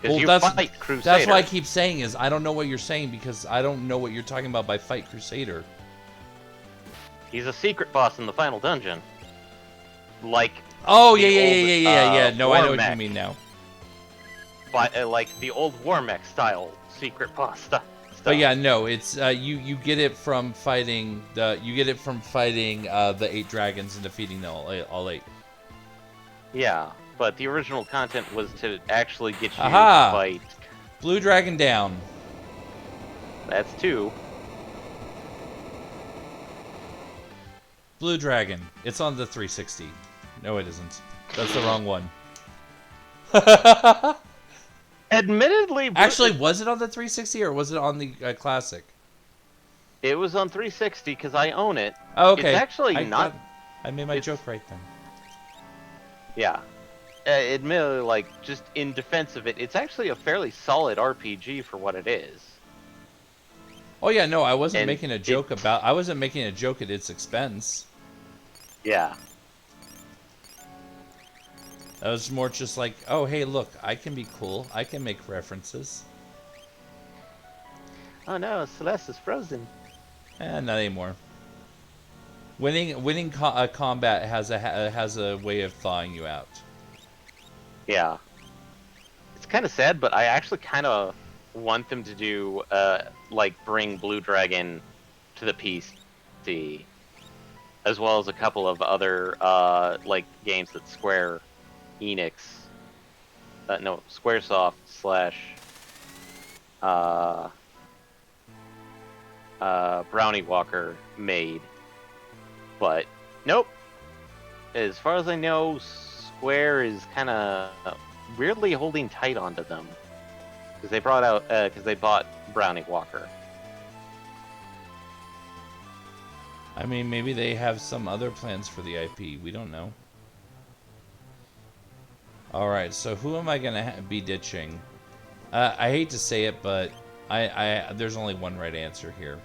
Because you fight Crusader. That's why I keep saying is I don't know what you're saying because I don't know what you're talking about by fight Crusader. He's a secret boss in the final dungeon. Like... Oh, yeah. No, I know what you mean now. But, like, the old War Mech style secret boss stuff. But yeah, no, it's you get it from fighting the the 8 dragons and defeating the all 8. Yeah, but the original content was to actually get you Aha! to fight. Blue dragon down. That's 2. Blue dragon. It's on the 360. No, it isn't. That's the wrong one. Admittedly, actually, was it on the 360 or was it on the classic? It was on 360 because I own it. Oh, okay. It's actually not. I made my joke right then. Yeah. Admittedly, like, just in defense of it, it's actually a fairly solid RPG for what it is. Oh yeah, no, I wasn't making a joke I wasn't making a joke at its expense. Yeah. That was more just like, oh, hey, look, I can be cool. I can make references. Oh no, Celeste is frozen. Not anymore. Winning combat has a way of thawing you out. Yeah. It's kind of sad, but I actually kind of want them to do, like, bring Blue Dragon to the PC, as well as a couple of other, like, games that Square Enix, no, Squaresoft / Brownie Walker made. But, nope. As far as I know, Square is kind of weirdly holding tight onto them. Because they bought Brownie Walker. I mean, maybe they have some other plans for the IP. We don't know. Alright, so who am I going to be ditching? I hate to say it, but there's only one right answer here.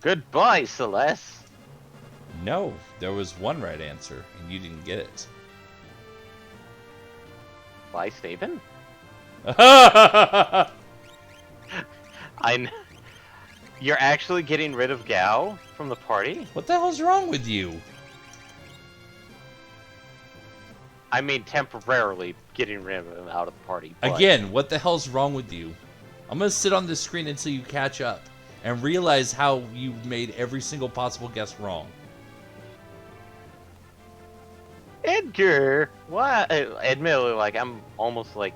Goodbye, Celeste! No, there was one right answer, and you didn't get it. Bye, Staben? You're actually getting rid of Gao from the party? What the hell's wrong with you? I mean, temporarily getting rid of him out of the party. But... Again, what the hell's wrong with you? I'm gonna sit on this screen until you catch up and realize how you made every single possible guess wrong. Edgar! Why? Admittedly, like, I'm almost like...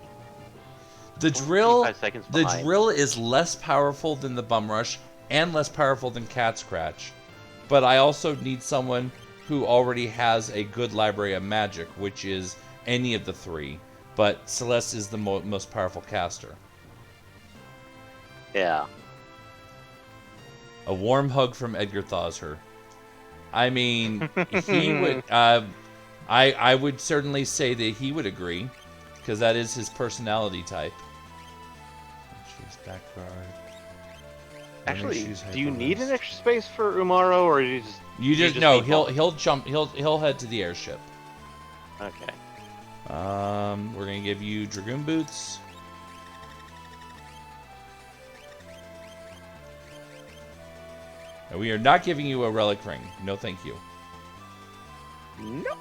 The drill, 25 seconds the behind. drill is less powerful than the bum rush and less powerful than cat scratch, but I also need someone who already has a good library of magic, which is any of the three. But Celeste is the most powerful caster. Yeah. A warm hug from Edgar thaws her. I mean, he would. I would certainly say that he would agree, because that is his personality type. She's back guard. Actually, do you need an extra space for Umaro, or you just... You just no. He'll jump. He'll head to the airship. Okay. We're gonna give you Dragoon boots. And we are not giving you a relic ring. No, thank you. Nope.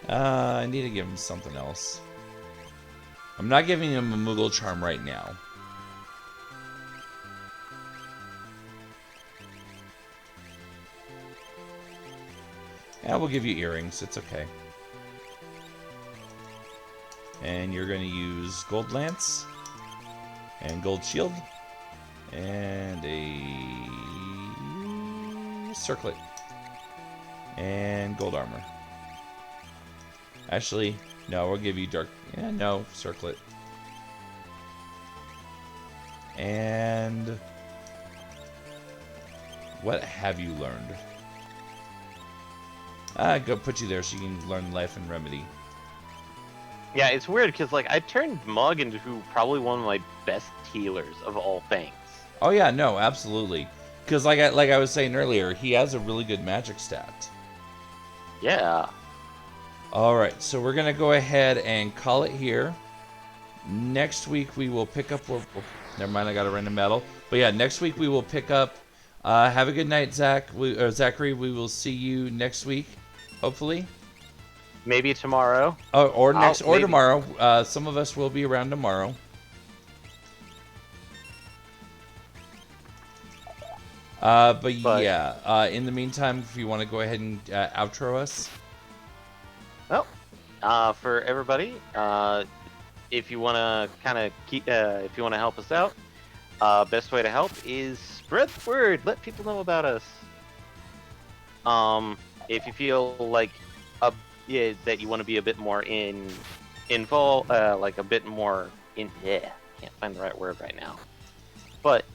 I need to give him something else. I'm not giving him a Moogle charm right now. Yeah, we'll give you earrings. It's okay. And you're going to use Gold Lance and Gold Shield and a Circlet and Gold Armor. Actually, no, we'll give you Dark... Yeah, no, Circlet. And... what have you learned? Go put you there so you can learn Life and Remedy. Yeah, it's weird because like I turned Mug into probably one of my best healers of all things. Oh yeah, no, absolutely. Because like I was saying earlier, he has a really good magic stat. Yeah. All right, so we're gonna go ahead and call it here. Next week we will pick up. Never mind, I got a random battle. But yeah, next week we will pick up. Have a good night, Zachary. We will see you next week, hopefully. Maybe tomorrow. Oh, or Maybe. tomorrow. Some of us will be around tomorrow. But yeah. In the meantime, if you want to go ahead and outro us. Well, for everybody, if you want to kind of keep, if you want to help us out, best way to help is spread the word. Let people know about us. If you feel like that you want to be a bit more involved, like a bit more in. Yeah, can't find the right word right now. But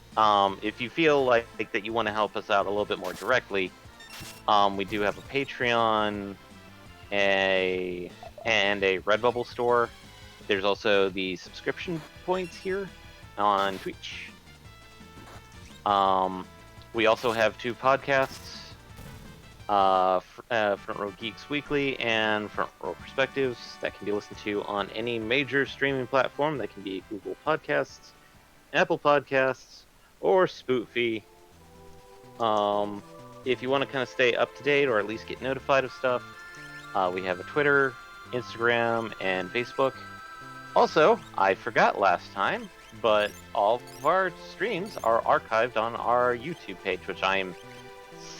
if you feel like that you want to help us out a little bit more directly, we do have a Patreon, and a Redbubble store. There's also the subscription points here on Twitch. We also have 2 podcasts, Front Row Geeks Weekly and Front Row Perspectives, that can be listened to on any major streaming platform. That can be Google Podcasts, Apple Podcasts, or Spoofy. If you want to kind of stay up to date or at least get notified of stuff, we have a Twitter, Instagram, and Facebook. Also, I forgot last time, but all of our streams are archived on our YouTube page, which I am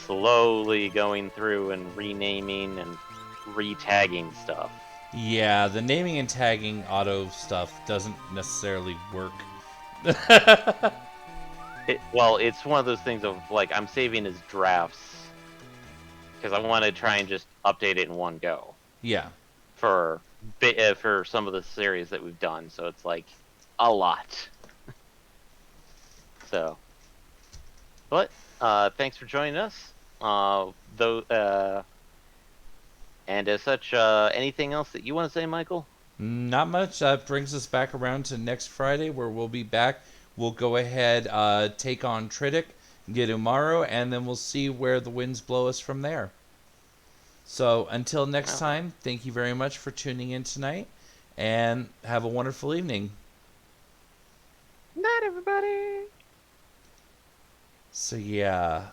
slowly going through and renaming and re-tagging stuff. Yeah, the naming and tagging auto stuff doesn't necessarily work. Well, it's one of those things of like I'm saving as drafts because I want to try and just update it in one go. Yeah. For some of the series that we've done, so it's like a lot. So, but thanks for joining us. And as such, anything else that you want to say, Michael? Not much. That brings us back around to next Friday, where we'll be back. We'll go ahead, take on Tridic, get Umaro, and then we'll see where the winds blow us from there. So until next Wow. time, thank you very much for tuning in tonight, and have a wonderful evening. Night, everybody. So yeah,